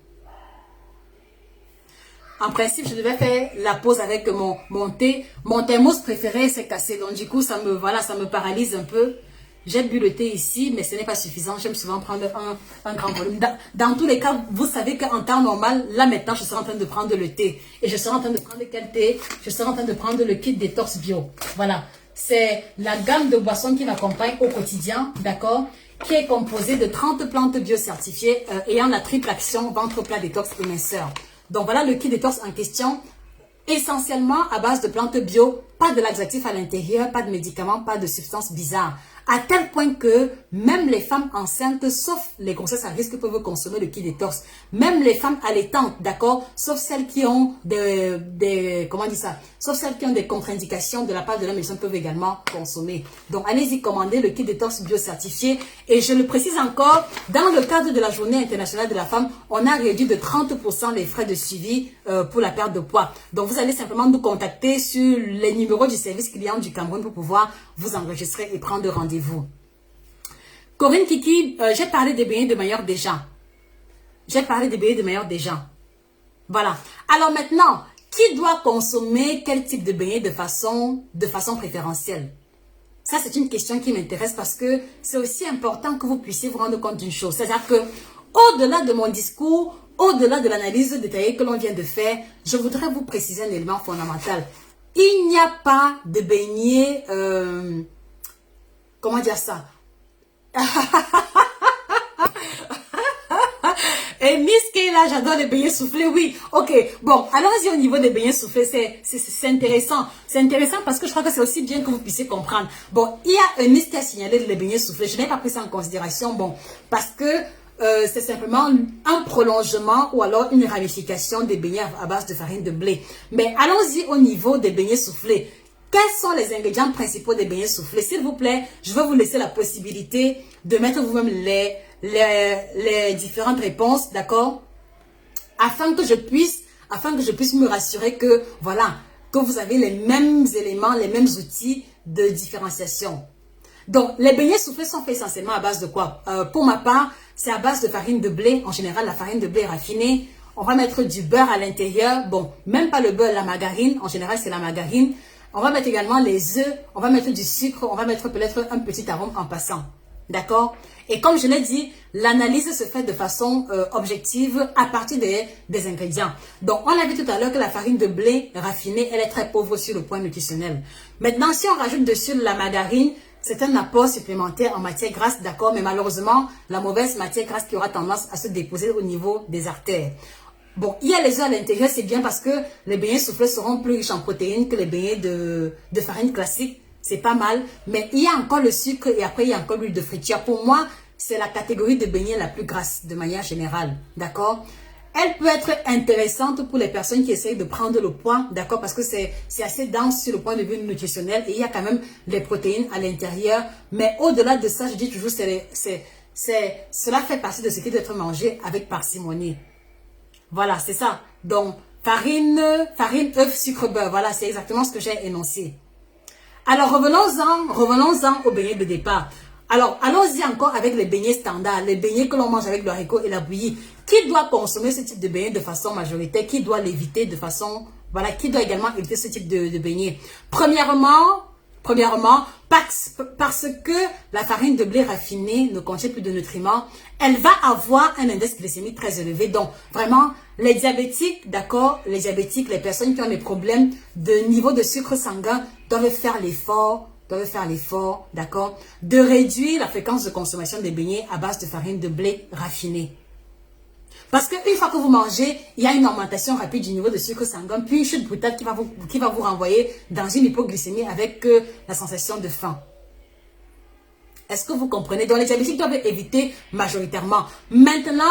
En principe, je devais faire la pause avec mon thé. Mon thermos préféré s'est cassé. Donc du coup, ça me paralyse un peu. J'ai bu le thé ici, mais ce n'est pas suffisant. J'aime souvent prendre un grand volume. Dans tous les cas, vous savez qu'en temps normal, là maintenant, je serai en train de prendre le thé. Et je serai en train de prendre quel thé? Je serai en train de prendre le kit détox bio. Voilà. C'est la gamme de boissons qui m'accompagne au quotidien, d'accord? Qui est composée de 30 plantes bio certifiées ayant la triple action ventre plat détox et minceur. Donc voilà le kit détox en question. Essentiellement à base de plantes bio, pas de laxatifs à l'intérieur, pas de médicaments, pas de substances bizarres. À tel point que même les femmes enceintes, sauf les grossesses à risque, peuvent consommer le kit détox. Même les femmes allaitantes, d'accord, sauf celles qui ont sauf celles qui ont des contre-indications de la part de la médecine peuvent également consommer. Donc allez-y commander le kit détox bio certifié. Et je le précise encore, dans le cadre de la Journée internationale de la femme, on a réduit de 30% les frais de suivi pour la perte de poids. Donc vous allez simplement nous contacter sur les numéros du service client du Cameroun pour pouvoir vous enregistrer et prendre rendez-vous. Corinne Kiki, j'ai parlé des beignets de meilleur déjà. J'ai parlé des beignets de meilleur déjà. Voilà. Alors maintenant, qui doit consommer quel type de beignet de façon préférentielle? Ça, c'est une question qui m'intéresse parce que c'est aussi important que vous puissiez vous rendre compte d'une chose. C'est-à-dire que, au-delà de mon discours, au-delà de l'analyse détaillée que l'on vient de faire, je voudrais vous préciser un élément fondamental. Il n'y a pas de beignet, comment dire ça? Et Miss Kayla, j'adore les beignets soufflés, oui. Ok, bon, allons-y au niveau des beignets soufflés, c'est intéressant. C'est intéressant parce que je crois que c'est aussi bien que vous puissiez comprendre. Bon, il y a un Miss qui a signalé les beignets soufflés. Je n'ai pas pris ça en considération, bon, parce que c'est simplement un prolongement ou alors une ramification des beignets à base de farine de blé. Mais allons-y au niveau des beignets soufflés. Quels sont les ingrédients principaux des beignets soufflés? S'il vous plaît, je vais vous laisser la possibilité de mettre vous-même les différentes réponses, d'accord? Afin que je puisse me rassurer que, voilà, que vous avez les mêmes éléments, les mêmes outils de différenciation. Donc, les beignets soufflés sont faits essentiellement à base de quoi? Pour ma part, c'est à base de farine de blé. En général, la farine de blé raffinée. On va mettre du beurre à l'intérieur. Bon, même pas le beurre, la margarine. En général, c'est la margarine. On va mettre également les œufs. On va mettre du sucre. On va mettre peut-être un petit arôme en passant. D'accord? Et comme je l'ai dit, l'analyse se fait de façon objective à partir des ingrédients. Donc, on a vu tout à l'heure que la farine de blé raffinée, elle est très pauvre sur le point nutritionnel. Maintenant, si on rajoute dessus la margarine, c'est un apport supplémentaire en matière grasse, d'accord, mais malheureusement, la mauvaise matière grasse qui aura tendance à se déposer au niveau des artères. Bon, il y a les œufs à l'intérieur, c'est bien parce que les beignets soufflés seront plus riches en protéines que les beignets de farine classique. C'est pas mal, mais il y a encore le sucre et après il y a encore l'huile de friture. Pour moi, c'est la catégorie de beignets la plus grasse de manière générale, d'accord? Elle peut être intéressante pour les personnes qui essayent de prendre le poids, d'accord? Parce que c'est assez dense sur le point de vue nutritionnel et il y a quand même les protéines à l'intérieur. Mais au-delà de ça, je dis toujours, cela fait partie de ce qui doit être mangé avec parcimonie. Voilà, c'est ça. Donc, farine, œuf, sucre, beurre. Voilà, c'est exactement ce que j'ai énoncé. Alors, revenons-en aux beignets de départ. Alors, allons-y encore avec les beignets standards, les beignets que l'on mange avec le haricot et la bouillie. Qui doit consommer ce type de beignets de façon majoritaire? Qui doit l'éviter de façon... Voilà, qui doit également éviter ce type de beignets? Premièrement, parce que la farine de blé raffinée ne contient plus de nutriments, elle va avoir un index glycémique très élevé. Donc, vraiment, les diabétiques, d'accord, les personnes qui ont des problèmes de niveau de sucre sanguin doivent faire l'effort, d'accord, de réduire la fréquence de consommation des beignets à base de farine de blé raffinée. Parce qu'une fois que vous mangez, il y a une augmentation rapide du niveau de sucre sanguin, puis une chute brutale qui va vous renvoyer dans une hypoglycémie avec la sensation de faim. Est-ce que vous comprenez? Donc les diabétiques doivent éviter majoritairement. Maintenant,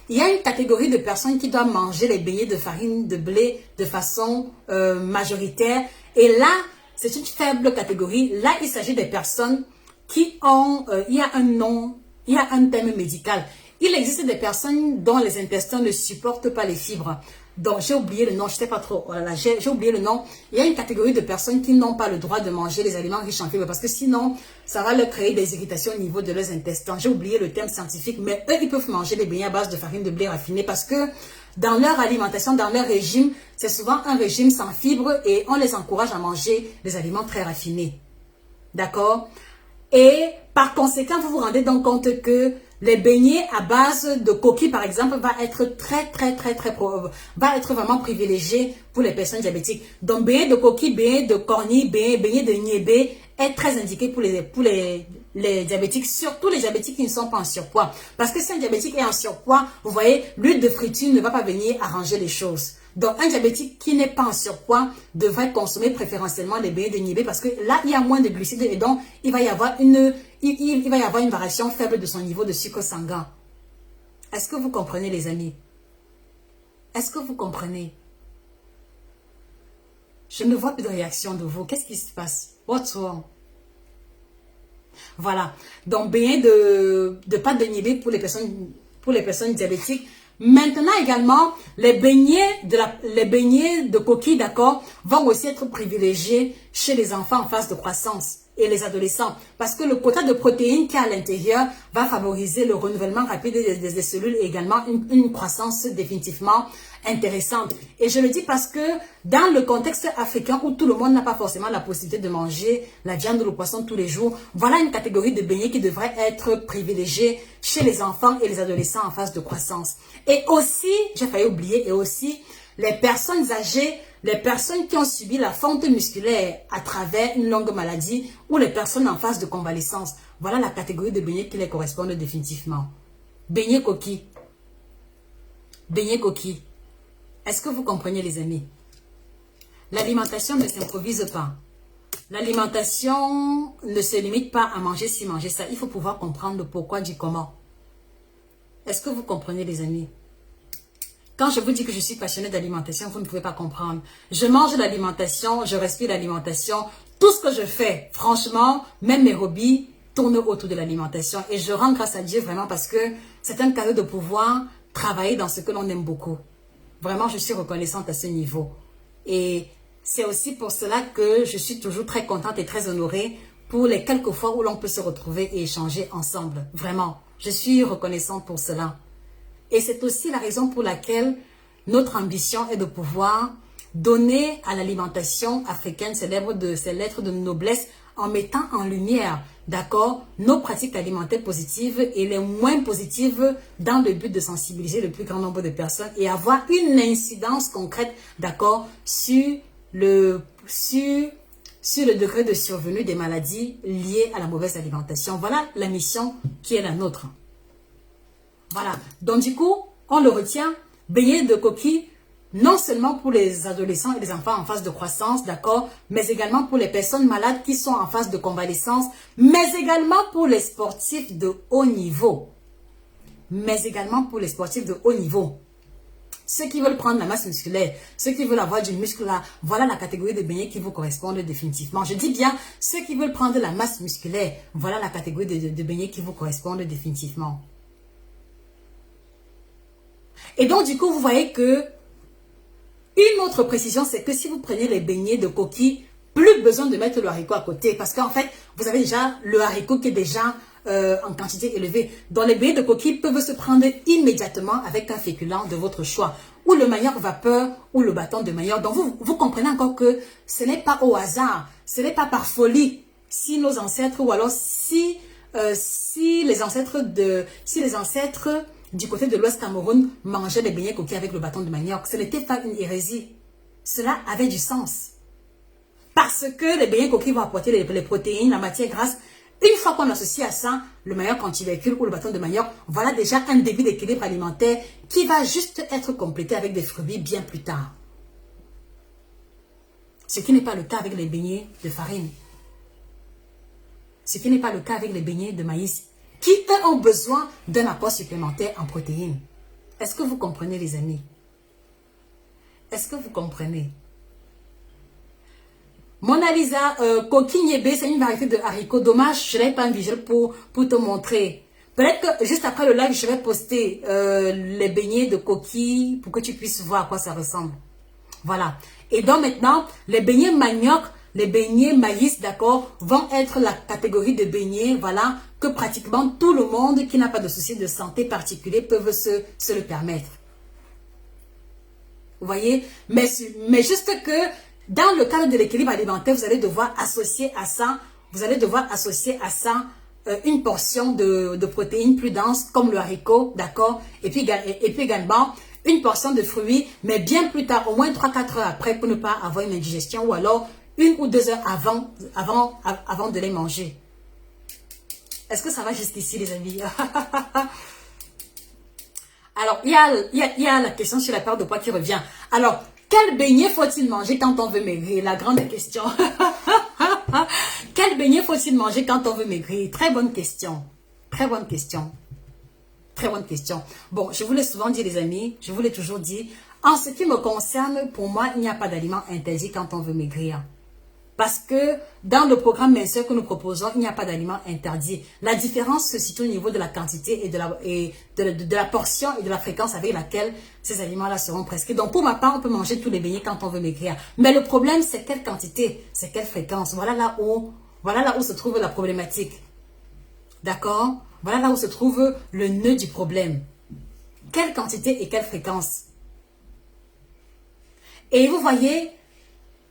il y a une catégorie de personnes qui doivent manger les beignets de farine de blé de façon majoritaire. Et là, c'est une faible catégorie. Là, il s'agit des personnes qui ont, il y a un terme médical. Il existe des personnes dont les intestins ne supportent pas les fibres. Donc, j'ai oublié le nom, je ne sais pas trop. Voilà, j'ai oublié le nom. Il y a une catégorie de personnes qui n'ont pas le droit de manger les aliments riches en fibres parce que sinon, ça va leur créer des irritations au niveau de leurs intestins. J'ai oublié le terme scientifique, mais eux, ils peuvent manger les beignets à base de farine de blé raffinée parce que dans leur alimentation, dans leur régime, c'est souvent un régime sans fibres et on les encourage à manger des aliments très raffinés. D'accord? Et par conséquent, vous vous rendez donc compte que les beignets à base de coquilles, par exemple, va être va être vraiment privilégié pour les personnes diabétiques. Donc, beignet de coquilles, beignet de cornille, beignet de niébé est très indiqué pour les diabétiques, surtout les diabétiques qui ne sont pas en surpoids. Parce que si un diabétique est en surpoids, vous voyez, l'huile de friture ne va pas venir arranger les choses. Donc, un diabétique qui n'est pas en surpoids devrait consommer préférentiellement les beignets de niébé parce que là, il y a moins de glucides et donc, il va y avoir une variation faible de son niveau de sucre sanguin. Est-ce que vous comprenez, les amis? Est-ce que vous comprenez? Je ne vois plus de réaction de vous. Qu'est-ce qui se passe? What's wrong? Voilà. Donc, beignet de pâte de niébé pour les personnes diabétiques. Maintenant également, les beignets de coquilles, d'accord, vont aussi être privilégiés chez les enfants en phase de croissance. et les adolescents. Parce que le quota de protéines qui est à l'intérieur va favoriser le renouvellement rapide des cellules et également une croissance définitivement intéressante. Et je le dis parce que dans le contexte africain où tout le monde n'a pas forcément la possibilité de manger la viande ou le poisson tous les jours, voilà une catégorie de beignets qui devrait être privilégiée chez les enfants et les adolescents en phase de croissance. Et aussi, j'ai failli oublier, et aussi les personnes âgées, les personnes qui ont subi la fonte musculaire à travers une longue maladie ou les personnes en phase de convalescence. Voilà la catégorie de beignets qui les correspondent définitivement. Beignets coquilles. Beignets coquilles. Est-ce que vous comprenez les amis? L'alimentation ne s'improvise pas. L'alimentation ne se limite pas à manger ci, manger ça. Il faut pouvoir comprendre le pourquoi du comment. Est-ce que vous comprenez les amis? Quand je vous dis que je suis passionnée d'alimentation, vous ne pouvez pas comprendre. Je mange l'alimentation, je respire l'alimentation. Tout ce que je fais, franchement, même mes hobbies tournent autour de l'alimentation. Et je rends grâce à Dieu vraiment parce que c'est un cadeau de pouvoir travailler dans ce que l'on aime beaucoup. Vraiment, je suis reconnaissante à ce niveau. Et c'est aussi pour cela que je suis toujours très contente et très honorée pour les quelques fois où l'on peut se retrouver et échanger ensemble. Vraiment, je suis reconnaissante pour cela. Et c'est aussi la raison pour laquelle notre ambition est de pouvoir donner à l'alimentation africaine ses lettres de noblesse en mettant en lumière, d'accord, nos pratiques alimentaires positives et les moins positives dans le but de sensibiliser le plus grand nombre de personnes et avoir une incidence concrète, d'accord, sur le degré de survenue des maladies liées à la mauvaise alimentation. Voilà la mission qui est la nôtre. Voilà, donc du coup, on le retient, beignets de coquilles, non seulement pour les adolescents et les enfants en phase de croissance, d'accord, mais également pour les personnes malades qui sont en phase de convalescence, mais également pour les sportifs de haut niveau. Mais également pour les sportifs de haut niveau. Ceux qui veulent prendre la masse musculaire, ceux qui veulent avoir du muscle là, voilà la catégorie de beignets qui vous correspondent définitivement. Je dis bien, ceux qui veulent prendre la masse musculaire, voilà la catégorie de beignets qui vous correspondent définitivement. Et donc, du coup, vous voyez que une autre précision, c'est que si vous prenez les beignets de coquilles, plus besoin de mettre le haricot à côté. Parce qu'en fait, vous avez déjà le haricot qui est déjà en quantité élevée. Donc, les beignets de coquilles peuvent se prendre immédiatement avec un féculent de votre choix. Ou le manioc vapeur, ou le bâton de manioc. Donc, vous comprenez encore que ce n'est pas au hasard. Ce n'est pas par folie. Si nos ancêtres, ou alors si les ancêtres du côté de l'Ouest Cameroun mangeaient des beignets coquilles avec le bâton de manioc. Ce n'était pas une hérésie. Cela avait du sens. Parce que les beignets coquilles vont apporter les protéines, la matière grasse. Une fois qu'on associe à ça le manioc en tubercule ou le bâton de manioc, voilà déjà un début d'équilibre alimentaire qui va juste être complété avec des fruits bien plus tard. Ce qui n'est pas le cas avec les beignets de farine. Ce qui n'est pas le cas avec les beignets de maïs, qui eux ont besoin d'un apport supplémentaire en protéines. Est-ce que vous comprenez les amis? Est-ce que vous comprenez? Mona Lisa, coquille niébé, c'est une variété de haricots. Dommage, je n'avais pas un visuel pour te montrer. Peut-être que juste après le live, je vais poster les beignets de coquille pour que tu puisses voir à quoi ça ressemble. Voilà. Et donc maintenant, les beignets manioc, les beignets maïs, d'accord, vont être la catégorie de beignets, voilà, que pratiquement tout le monde qui n'a pas de souci de santé particulier peuvent se le permettre. Vous voyez? Mais juste que dans le cadre de l'équilibre alimentaire, vous allez devoir associer à ça, une portion de protéines plus denses comme le haricot, d'accord? Et puis également une portion de fruits, mais bien plus tard, au moins 3-4 heures après pour ne pas avoir une indigestion ou alors 1 ou 2 heures avant de les manger. Est-ce que ça va jusqu'ici les amis? Alors, il y a la question sur la perte de poids qui revient. Alors, quel beignet faut-il manger quand on veut maigrir? La grande question. Quel beignet faut-il manger quand on veut maigrir? Très bonne question. Très bonne question. Très bonne question. Bon, je vous l'ai souvent dit les amis, je vous l'ai toujours dit. En ce qui me concerne, pour moi, il n'y a pas d'aliment interdit quand on veut maigrir. Parce que dans le programme minceur que nous proposons, il n'y a pas d'aliment interdit. La différence se situe au niveau de la quantité et de la portion et de la fréquence avec laquelle ces aliments-là seront prescrits. Donc pour ma part, on peut manger tous les beignets quand on veut maigrir. Mais le problème, c'est quelle quantité, c'est quelle fréquence. Voilà là où Voilà là où se trouve la problématique. D'accord? Voilà là où se trouve le nœud du problème. Quelle quantité et quelle fréquence? Et vous voyez,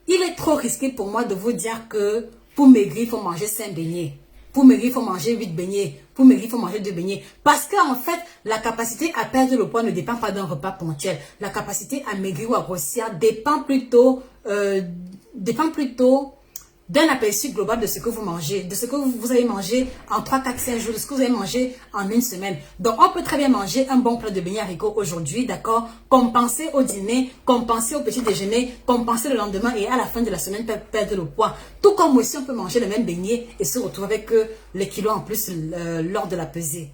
il est trop risqué pour moi de vous dire que pour maigrir, il faut manger 5 beignets. Pour maigrir, il faut manger 8 beignets. Pour maigrir, il faut manger 2 beignets. Parce qu'en fait, la capacité à perdre le poids ne dépend pas d'un repas ponctuel. La capacité à maigrir ou à grossir dépend plutôt d'un aperçu global de ce que vous mangez, de ce que vous avez mangé en 3, 4, 5 jours, de ce que vous avez mangé en une semaine. Donc, on peut très bien manger un bon plat de beignets haricots aujourd'hui, d'accord? Compenser au dîner, compenser au petit déjeuner, compenser le lendemain et à la fin de la semaine perdre le poids. Tout comme aussi, on peut manger le même beignet et se retrouver avec les kilos en plus lors de la pesée.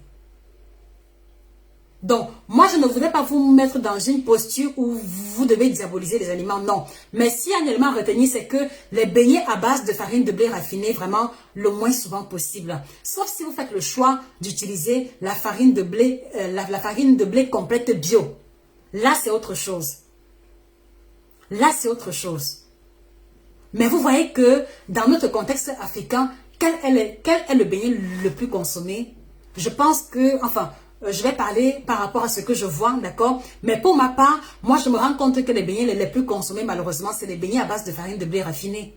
Donc, moi, je ne voudrais pas vous mettre dans une posture où vous devez diaboliser les aliments, non. Mais si un élément à retenir, c'est que les beignets à base de farine de blé raffinée, vraiment le moins souvent possible. Sauf si vous faites le choix d'utiliser la farine de blé, la farine de blé complète bio. Là, c'est autre chose. Là, c'est autre chose. Mais vous voyez que dans notre contexte africain, quel est le beignet le plus consommé? Je pense que, enfin, je vais parler par rapport à ce que je vois, d'accord? Mais pour ma part, moi, je me rends compte que les beignets les plus consommés, malheureusement, c'est les beignets à base de farine de blé raffinée.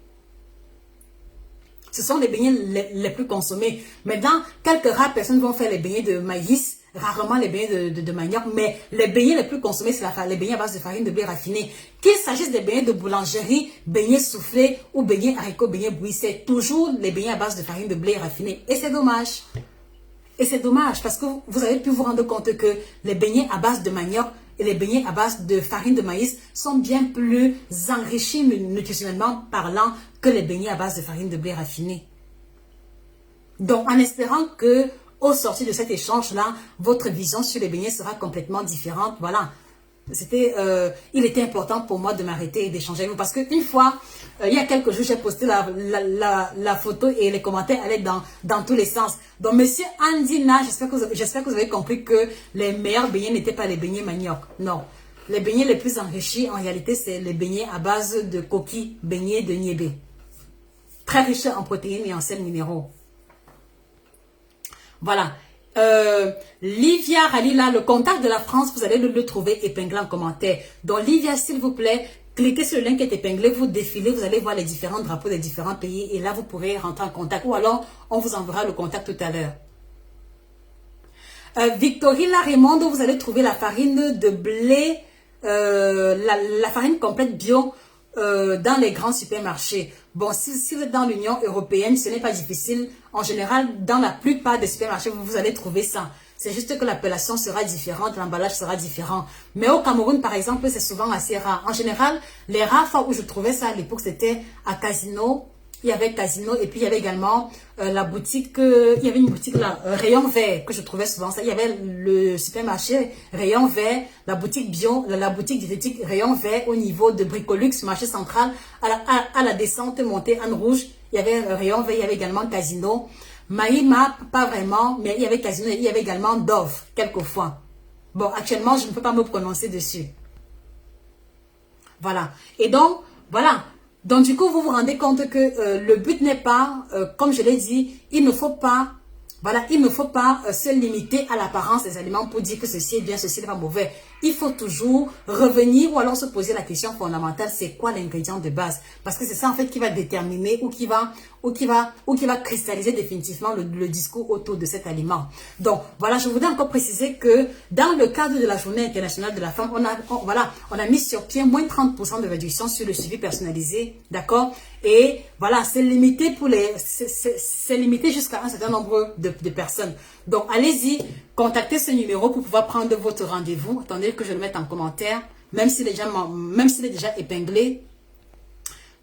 Ce sont les beignets les plus consommés. Mais dans quelques rares personnes vont faire les beignets de maïs, rarement les beignets de manioc, mais les beignets les plus consommés, c'est les beignets à base de farine de blé raffinée. Qu'il s'agisse des beignets de boulangerie, beignets soufflés ou beignets haricots, beignets bouillis, c'est toujours les beignets à base de farine de blé raffinée. Et c'est dommage. Et c'est dommage parce que vous avez pu vous rendre compte que les beignets à base de manioc et les beignets à base de farine de maïs sont bien plus enrichis nutritionnellement parlant que les beignets à base de farine de blé raffinée. Donc, en espérant que au sortir de cet échange-là, votre vision sur les beignets sera complètement différente. Voilà. Il était important pour moi de m'arrêter et d'échanger avec vous parce qu'une fois, il y a quelques jours, j'ai posté la photo et les commentaires allaient dans tous les sens. Donc, monsieur Andina, j'espère que vous avez compris que les meilleurs beignets n'étaient pas les beignets manioc. Non. Les beignets les plus enrichis, en réalité, c'est les beignets à base de coquilles, beignets de niébé. Très riches en protéines et en sels minéraux. Voilà. Livia Ralila, le contact de la France, vous allez le trouver épinglé en commentaire. Donc Livia, s'il vous plaît, cliquez sur le lien qui est épinglé, vous défilez, vous allez voir les différents drapeaux des différents pays et là vous pourrez rentrer en contact ou alors on vous enverra le contact tout à l'heure. Victorina Raymond, vous allez trouver la farine de blé, la farine complète bio dans les grands supermarchés. Bon, si vous êtes dans l'Union européenne, ce n'est pas difficile. En général, dans la plupart des supermarchés, vous allez trouver ça. C'est juste que l'appellation sera différente, l'emballage sera différent. Mais au Cameroun, par exemple, c'est souvent assez rare. En général, les rares fois où je trouvais ça à l'époque, c'était à Casino. Il y avait Casino et puis il y avait également la boutique, il y avait une boutique là, Rayon Vert, que je trouvais souvent ça. Il y avait le supermarché Rayon Vert, la boutique bio, la boutique diététique Rayon Vert au niveau de Bricolux, marché central, à la descente montée en rouge. Il y avait Rayon Vert, il y avait également Casino. Maïma, pas vraiment, mais il y avait Casino et il y avait également Dove, quelquefois. Bon, actuellement, je ne peux pas me prononcer dessus. Voilà. Et donc, voilà. Donc, du coup, vous vous rendez compte que le but n'est pas, comme je l'ai dit, il ne faut pas, voilà, il ne faut pas se limiter à l'apparence des aliments pour dire que ceci est bien, ceci n'est pas mauvais. Il faut toujours revenir ou alors se poser la question fondamentale, c'est quoi l'ingrédient de base? Parce que c'est ça en fait qui va déterminer ou qui va cristalliser définitivement le discours autour de cet aliment. Donc voilà, je voudrais encore préciser que dans le cadre de la Journée internationale de la femme, on a mis sur pied moins 30% de réduction sur le suivi personnalisé, d'accord? Et voilà, c'est limité c'est limité jusqu'à un certain nombre de personnes. Donc allez-y, contactez ce numéro pour pouvoir prendre votre rendez-vous. Attendez que je le mette en commentaire, même s'il est déjà épinglé.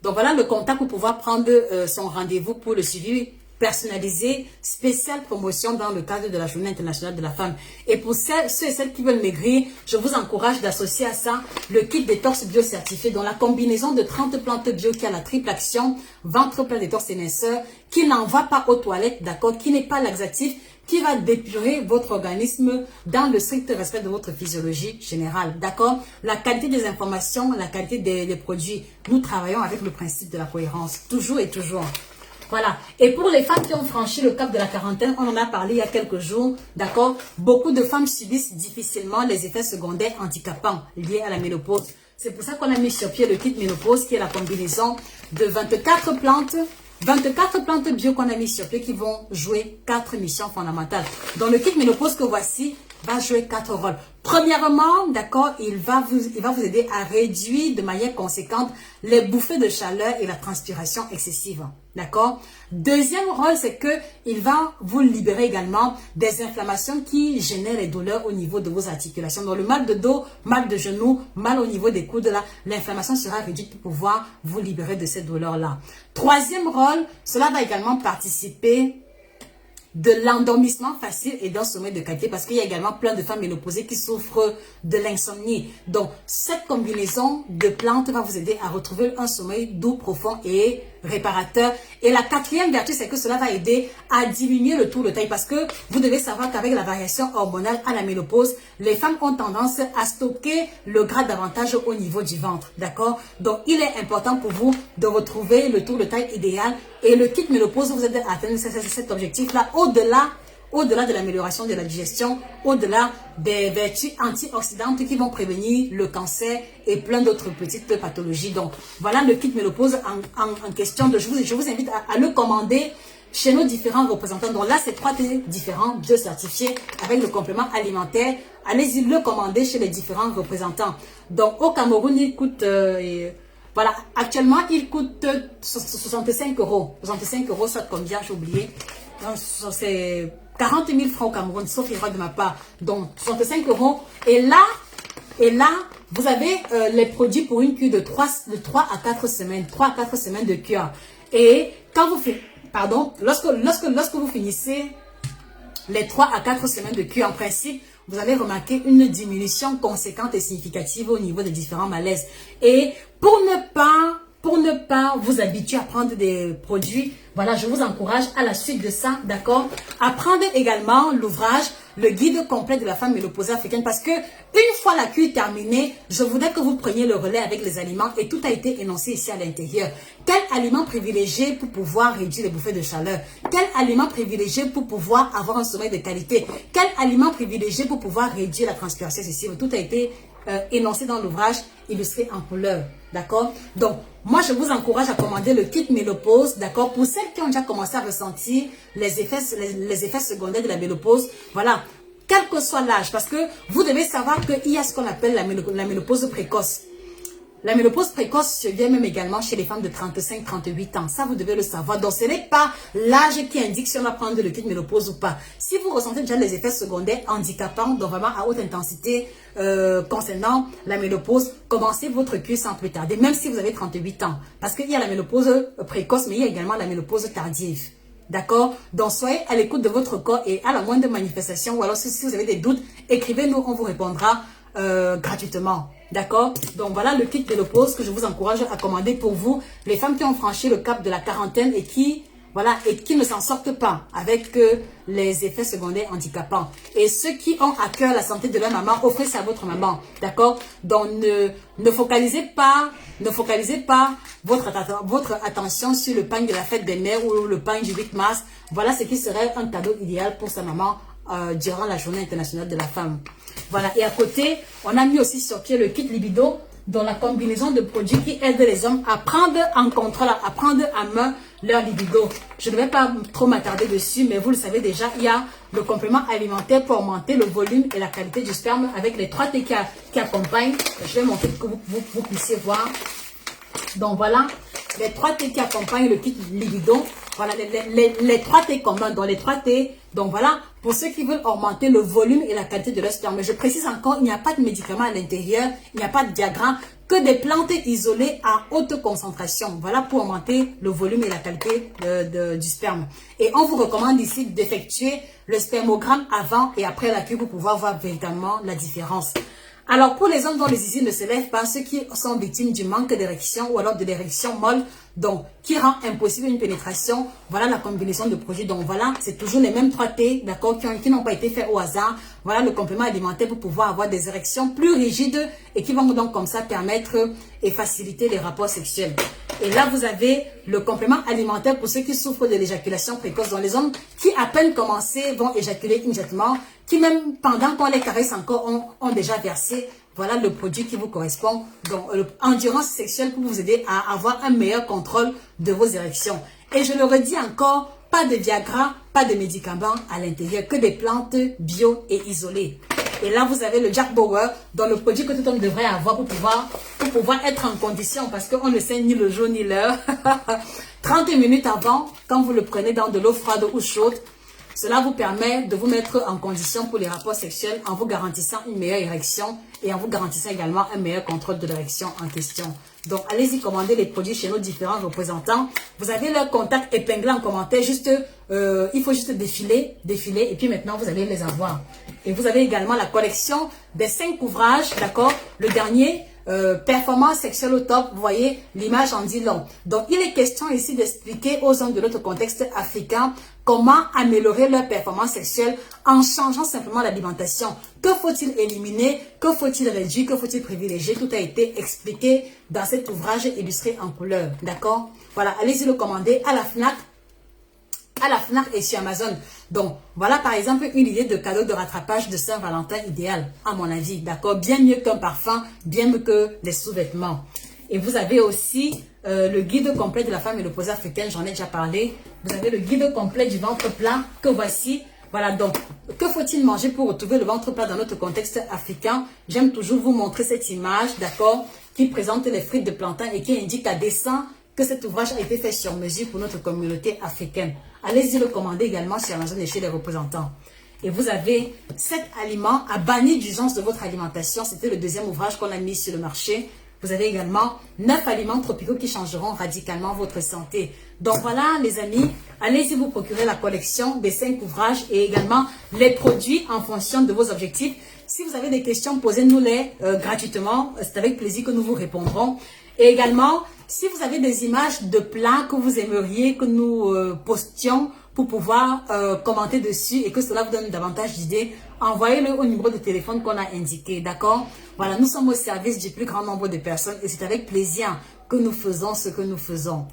Donc voilà le contact pour pouvoir prendre son rendez-vous pour le suivi personnalisé, spéciale promotion dans le cadre de la Journée internationale de la femme. Et pour ceux et celles qui veulent maigrir, je vous encourage d'associer à ça le kit détox bio certifié, dont la combinaison de 30 plantes bio qui a la triple action, ventre plein détox éminceur, qui n'envoie pas aux toilettes, d'accord, qui n'est pas laxatif, qui va dépurer votre organisme dans le strict respect de votre physiologie générale, d'accord? La qualité des informations, la qualité des produits, nous travaillons avec le principe de la cohérence, toujours et toujours. Voilà. Et pour les femmes qui ont franchi le cap de la quarantaine, on en a parlé il y a quelques jours, d'accord? Beaucoup de femmes subissent difficilement les effets secondaires handicapants liés à la ménopause. C'est pour ça qu'on a mis sur pied le kit ménopause qui est la combinaison de 24 plantes bio qu'on a mis sur pied qui vont jouer 4 missions fondamentales. Dans le kit ménopause que voici, va jouer 4 rôles. Premièrement, d'accord, il va vous aider à réduire de manière conséquente les bouffées de chaleur et la transpiration excessive. D'accord? Deuxième rôle, c'est que il va vous libérer également des inflammations qui génèrent les douleurs au niveau de vos articulations. Donc le mal de dos, mal de genou, mal au niveau des coudes, là, l'inflammation sera réduite pour pouvoir vous libérer de ces douleurs-là. Troisième rôle, cela va également participer de l'endormissement facile et d'un sommeil de qualité parce qu'il y a également plein de femmes ménopausées qui souffrent de l'insomnie. Donc, cette combinaison de plantes va vous aider à retrouver un sommeil doux, profond et réparateur. Et la quatrième vertu, c'est que cela va aider à diminuer le tour de taille parce que vous devez savoir qu'avec la variation hormonale à la ménopause, les femmes ont tendance à stocker le gras davantage au niveau du ventre. D'accord? Donc, il est important pour vous de retrouver le tour de taille idéal et le kit ménopause vous aide à atteindre cet objectif-là au-delà de l'amélioration de la digestion, au-delà des vertus antioxydantes qui vont prévenir le cancer et plein d'autres petites pathologies. Donc, voilà le kit ménopause en question. Je vous invite à le commander chez nos différents représentants. Donc là, c'est 3 thés différents, biocertifiés, avec le complément alimentaire. Allez-y le commander chez les différents représentants. Donc, au Cameroun, il coûte... voilà, actuellement, il coûte 65 euros. 65 euros, ça combien, j'ai oublié. C'est 40 000 francs au Cameroun, sauf erreur de ma part. Donc, 65 euros. Et là, vous avez les produits pour une cure de 3 à 4 semaines. 3 à 4 semaines de cure. Et quand vous faites, pardon, lorsque vous finissez les 3 à 4 semaines de cure, en principe, vous allez remarquer une diminution conséquente et significative au niveau des différents malaises. Et pour ne pas vous habituer à prendre des produits, voilà, je vous encourage à la suite de ça, d'accord, à prendre également l'ouvrage, le guide complet de la femme ménopausée africaine, parce que une fois la cure terminée, je voudrais que vous preniez le relais avec les aliments et tout a été énoncé ici à l'intérieur. Quel aliment privilégié pour pouvoir réduire les bouffées de chaleur? Quel aliment privilégié pour pouvoir avoir un sommeil de qualité? Quel aliment privilégié pour pouvoir réduire la transpiration excessive? Tout a été énoncé dans l'ouvrage, illustré en couleur, d'accord? Donc, moi, je vous encourage à commander le kit ménopause, d'accord? Pour celles qui ont déjà commencé à ressentir les effets secondaires de la ménopause, voilà, quel que soit l'âge, parce que vous devez savoir qu'il y a ce qu'on appelle la ménopause précoce. La ménopause précoce se vient même également chez les femmes de 35-38 ans. Ça, vous devez le savoir. Donc, ce n'est pas l'âge qui indique si on va prendre le kit ménopause ou pas. Si vous ressentez déjà les effets secondaires handicapants, donc vraiment à haute intensité concernant la ménopause, commencez votre cure sans plus tarder, même si vous avez 38 ans. Parce qu'il y a la ménopause précoce, mais il y a également la ménopause tardive. D'accord? Donc, soyez à l'écoute de votre corps et à la moindre manifestation, ou alors si vous avez des doutes, écrivez-nous, on vous répondra gratuitement. D'accord? Donc voilà le kit ménopause que je vous encourage à commander pour vous, les femmes qui ont franchi le cap de la quarantaine et qui ne s'en sortent pas avec les effets secondaires handicapants. Et ceux qui ont à cœur la santé de leur maman, offrez ça à votre maman. D'accord? Donc ne focalisez pas votre attention sur le pain de la fête des mères ou le pain du 8 mars. Voilà ce qui serait un cadeau idéal pour sa maman durant la journée internationale de la femme. Voilà, et à côté, on a mis aussi sur pied le kit libido, dans la combinaison de produits qui aident les hommes à prendre en contrôle, à prendre en main leur libido. Je ne vais pas trop m'attarder dessus, mais vous le savez déjà, il y a le complément alimentaire pour augmenter le volume et la qualité du sperme avec les 3 thés qui accompagnent. Je vais montrer pour que vous puissiez voir. Donc voilà, les 3 thés qui accompagnent le kit libido. Voilà, les 3 thés communs, dans les 3 thés. Donc voilà, pour ceux qui veulent augmenter le volume et la qualité de leur sperme. Mais je précise encore, il n'y a pas de médicaments à l'intérieur, il n'y a pas de diagramme, que des plantes isolées à haute concentration. Voilà pour augmenter le volume et la qualité du sperme. Et on vous recommande ici d'effectuer le spermogramme avant et après la cure pour pouvoir voir véritablement la différence. Alors, pour les hommes dont les usines ne se lèvent pas, ceux qui sont victimes du manque d'érection ou alors de l'érection molle, donc qui rend impossible une pénétration, voilà la combinaison de produits. Donc voilà, c'est toujours les mêmes 3 thés, d'accord, qui n'ont pas été faits au hasard. Voilà le complément alimentaire pour pouvoir avoir des érections plus rigides et qui vont donc comme ça permettre et faciliter les rapports sexuels. Et là, vous avez le complément alimentaire pour ceux qui souffrent de l'éjaculation précoce. Donc, les hommes qui à peine commencé vont éjaculer immédiatement, qui même pendant qu'on les caresse encore ont déjà versé. Voilà le produit qui vous correspond. Donc, l'endurance sexuelle pour vous aider à avoir un meilleur contrôle de vos érections. Et je le redis encore, pas de Viagra, pas de médicaments à l'intérieur, que des plantes bio et isolées. Et là, vous avez le Jack Bauer, dans le produit que tout homme devrait avoir pour pouvoir être en condition, parce qu'on ne sait ni le jour ni l'heure. 30 minutes avant, quand vous le prenez dans de l'eau froide ou chaude, cela vous permet de vous mettre en condition pour les rapports sexuels en vous garantissant une meilleure érection et en vous garantissant également un meilleur contrôle de l'érection en question. Donc, allez-y commander les produits chez nos différents représentants. Vous avez leur contact épinglé en commentaire. Juste, il faut juste défiler. Et puis maintenant, vous allez les avoir. Et vous avez également la collection des 5 ouvrages, d'accord? Le dernier, performance sexuelle au top. Vous voyez, l'image en dit long. Donc, il est question ici d'expliquer aux hommes de notre contexte africain comment améliorer leur performance sexuelle en changeant simplement l'alimentation. Que faut-il éliminer? Que faut-il réduire? Que faut-il privilégier? Tout a été expliqué dans cet ouvrage illustré en couleur. D'accord? Voilà, allez-y le commander à la FNAC et sur Amazon. Donc, voilà par exemple une idée de cadeau de rattrapage de Saint-Valentin idéal, à mon avis. D'accord? Bien mieux qu'un parfum, bien mieux que des sous-vêtements. Et vous avez aussi le guide complet de la femme et le posé africaine, j'en ai déjà parlé. Vous avez le guide complet du ventre plat que voici. Voilà, donc, que faut-il manger pour retrouver le ventre plat dans notre contexte africain? J'aime toujours vous montrer cette image, d'accord, qui présente les frites de plantain et qui indique à dessein que cet ouvrage a été fait sur mesure pour notre communauté africaine. Allez-y le commander également sur Amazon et chez les représentants. Et vous avez 7 aliments à bannir d'urgence de votre alimentation. C'était le deuxième ouvrage qu'on a mis sur le marché. Vous avez également 9 aliments tropicaux qui changeront radicalement votre santé. Donc voilà les amis, allez-y vous procurer la collection des 5 ouvrages et également les produits en fonction de vos objectifs. Si vous avez des questions, posez-nous-les gratuitement. C'est avec plaisir que nous vous répondrons. Et également, si vous avez des images de plats que vous aimeriez que nous postions pour pouvoir commenter dessus et que cela vous donne davantage d'idées, envoyez-le au numéro de téléphone qu'on a indiqué, d'accord? Voilà, nous sommes au service du plus grand nombre de personnes et c'est avec plaisir que nous faisons ce que nous faisons.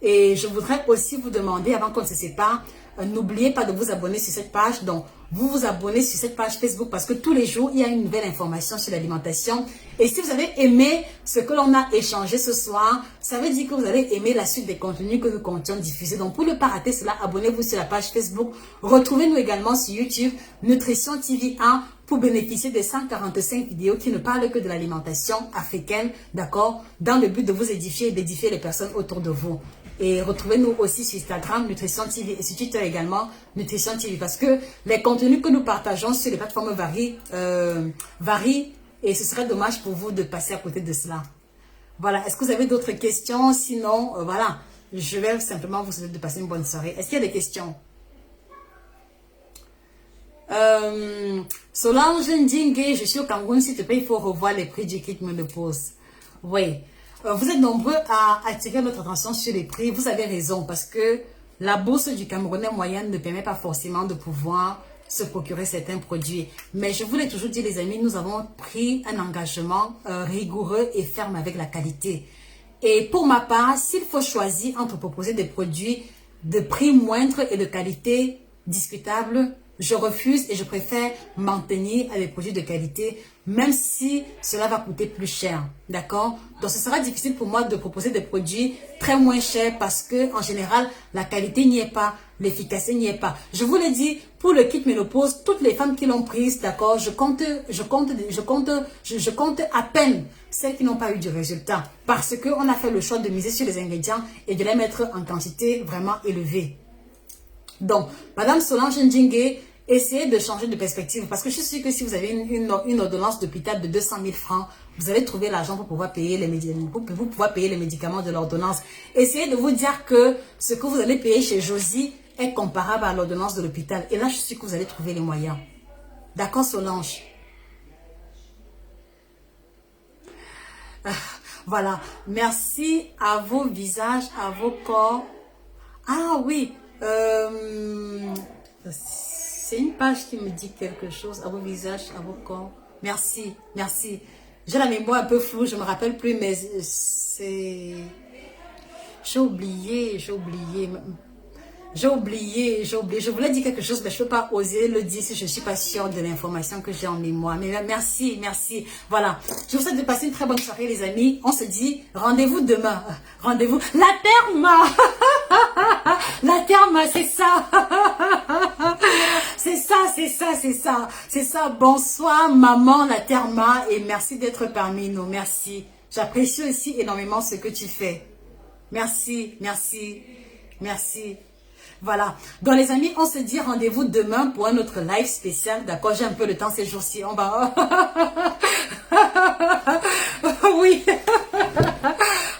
Et je voudrais aussi vous demander, avant qu'on ne se sépare, n'oubliez pas de vous abonner sur cette page. Donc, vous vous abonnez sur cette page Facebook parce que tous les jours, il y a une nouvelle information sur l'alimentation. Et si vous avez aimé ce que l'on a échangé ce soir, ça veut dire que vous allez aimer la suite des contenus que nous comptons diffuser. Donc, pour ne pas rater cela, abonnez-vous sur la page Facebook. Retrouvez-nous également sur YouTube, Nutrition TV 1, pour bénéficier des 145 vidéos qui ne parlent que de l'alimentation africaine, d'accord, dans le but de vous édifier et d'édifier les personnes autour de vous. Et retrouvez-nous aussi sur Instagram, Nutrition TV, et sur Twitter également, Nutrition TV. Parce que les contenus que nous partageons sur les plateformes varient et ce serait dommage pour vous de passer à côté de cela. Voilà, est-ce que vous avez d'autres questions? Sinon, voilà, je vais simplement vous souhaiter de passer une bonne soirée. Est-ce qu'il y a des questions? Solange Ndingue, je suis au Cameroun, s'il te plaît, il faut revoir les prix du kit ménopause. Oui. Vous êtes nombreux à attirer notre attention sur les prix. Vous avez raison parce que la bourse du Camerounais moyenne ne permet pas forcément de pouvoir se procurer certains produits. Mais je vous l'ai toujours dit les amis, nous avons pris un engagement rigoureux et ferme avec la qualité. Et pour ma part, s'il faut choisir entre proposer des produits de prix moindre et de qualité discutable, je refuse et je préfère m'en tenir à des produits de qualité, même si cela va coûter plus cher. D'accord? Donc, ce sera difficile pour moi de proposer des produits très moins chers parce que, en général, la qualité n'y est pas, l'efficacité n'y est pas. Je vous l'ai dit, pour le kit ménopause, toutes les femmes qui l'ont prise, d'accord, je compte à peine celles qui n'ont pas eu du résultat parce qu'on a fait le choix de miser sur les ingrédients et de les mettre en quantité vraiment élevée. Donc, Madame Solange Ndingue, essayez de changer de perspective parce que je suis sûre que si vous avez une ordonnance d'hôpital de 200 000 francs, vous allez trouver l'argent pour pouvoir payer les médicaments de l'ordonnance. Essayez de vous dire que ce que vous allez payer chez Josie est comparable à l'ordonnance de l'hôpital. Et là, je suis sûre que vous allez trouver les moyens. D'accord, Solange? Voilà. Merci à vos visages, à vos corps. Ah oui. C'est une page qui me dit quelque chose. À vos visages, à vos corps. Merci, merci. J'ai la mémoire un peu floue, je ne me rappelle plus, mais c'est... J'ai oublié, j'ai oublié. J'ai oublié, j'ai oublié. Je voulais dire quelque chose, mais je ne peux pas oser le dire si je ne suis pas sûre de l'information que j'ai en mémoire. Mais merci, merci. Voilà. Je vous souhaite de passer une très bonne soirée, les amis. On se dit rendez-vous demain. Rendez-vous. La Therma. La Therma, c'est ça. C'est ça, c'est ça, c'est ça. C'est ça. Bonsoir, maman, la Therma. Et merci d'être parmi nous. Merci. J'apprécie aussi énormément ce que tu fais. Merci, merci, merci. Voilà. Donc les amis, on se dit rendez-vous demain pour un autre live spécial. D'accord, j'ai un peu le temps ces jours-ci. On va... oui.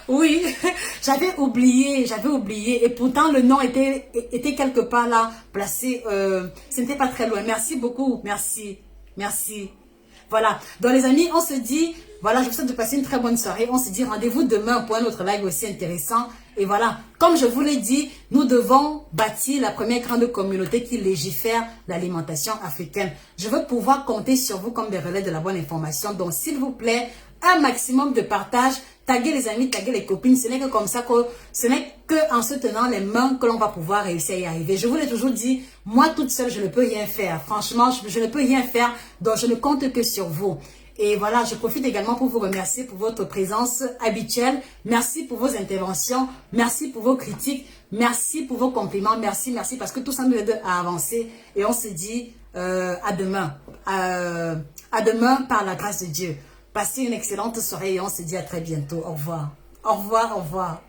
Oui. J'avais oublié. Et pourtant, le nom était quelque part là, placé. Ce n'était pas très loin. Merci beaucoup. Merci. Merci. Voilà. Donc les amis, on se dit... Voilà, je vous souhaite de passer une très bonne soirée. On se dit rendez-vous demain pour un autre live aussi intéressant. Et voilà, comme je vous l'ai dit, nous devons bâtir la première grande communauté qui légifère l'alimentation africaine. Je veux pouvoir compter sur vous comme des relais de la bonne information. Donc, s'il vous plaît, un maximum de partage. Taguez les amis, taguez les copines. Ce n'est que comme ça que ce n'est qu'en se tenant les mains que l'on va pouvoir réussir à y arriver. Je vous l'ai toujours dit, moi toute seule, je ne peux rien faire. Franchement, je ne peux rien faire. Donc, je ne compte que sur vous. Et voilà, je profite également pour vous remercier pour votre présence habituelle. Merci pour vos interventions. Merci pour vos critiques. Merci pour vos compliments. Merci, merci, parce que tout ça nous aide à avancer. Et on se dit à demain. À demain par la grâce de Dieu. Passez une excellente soirée et on se dit à très bientôt. Au revoir. Au revoir, au revoir.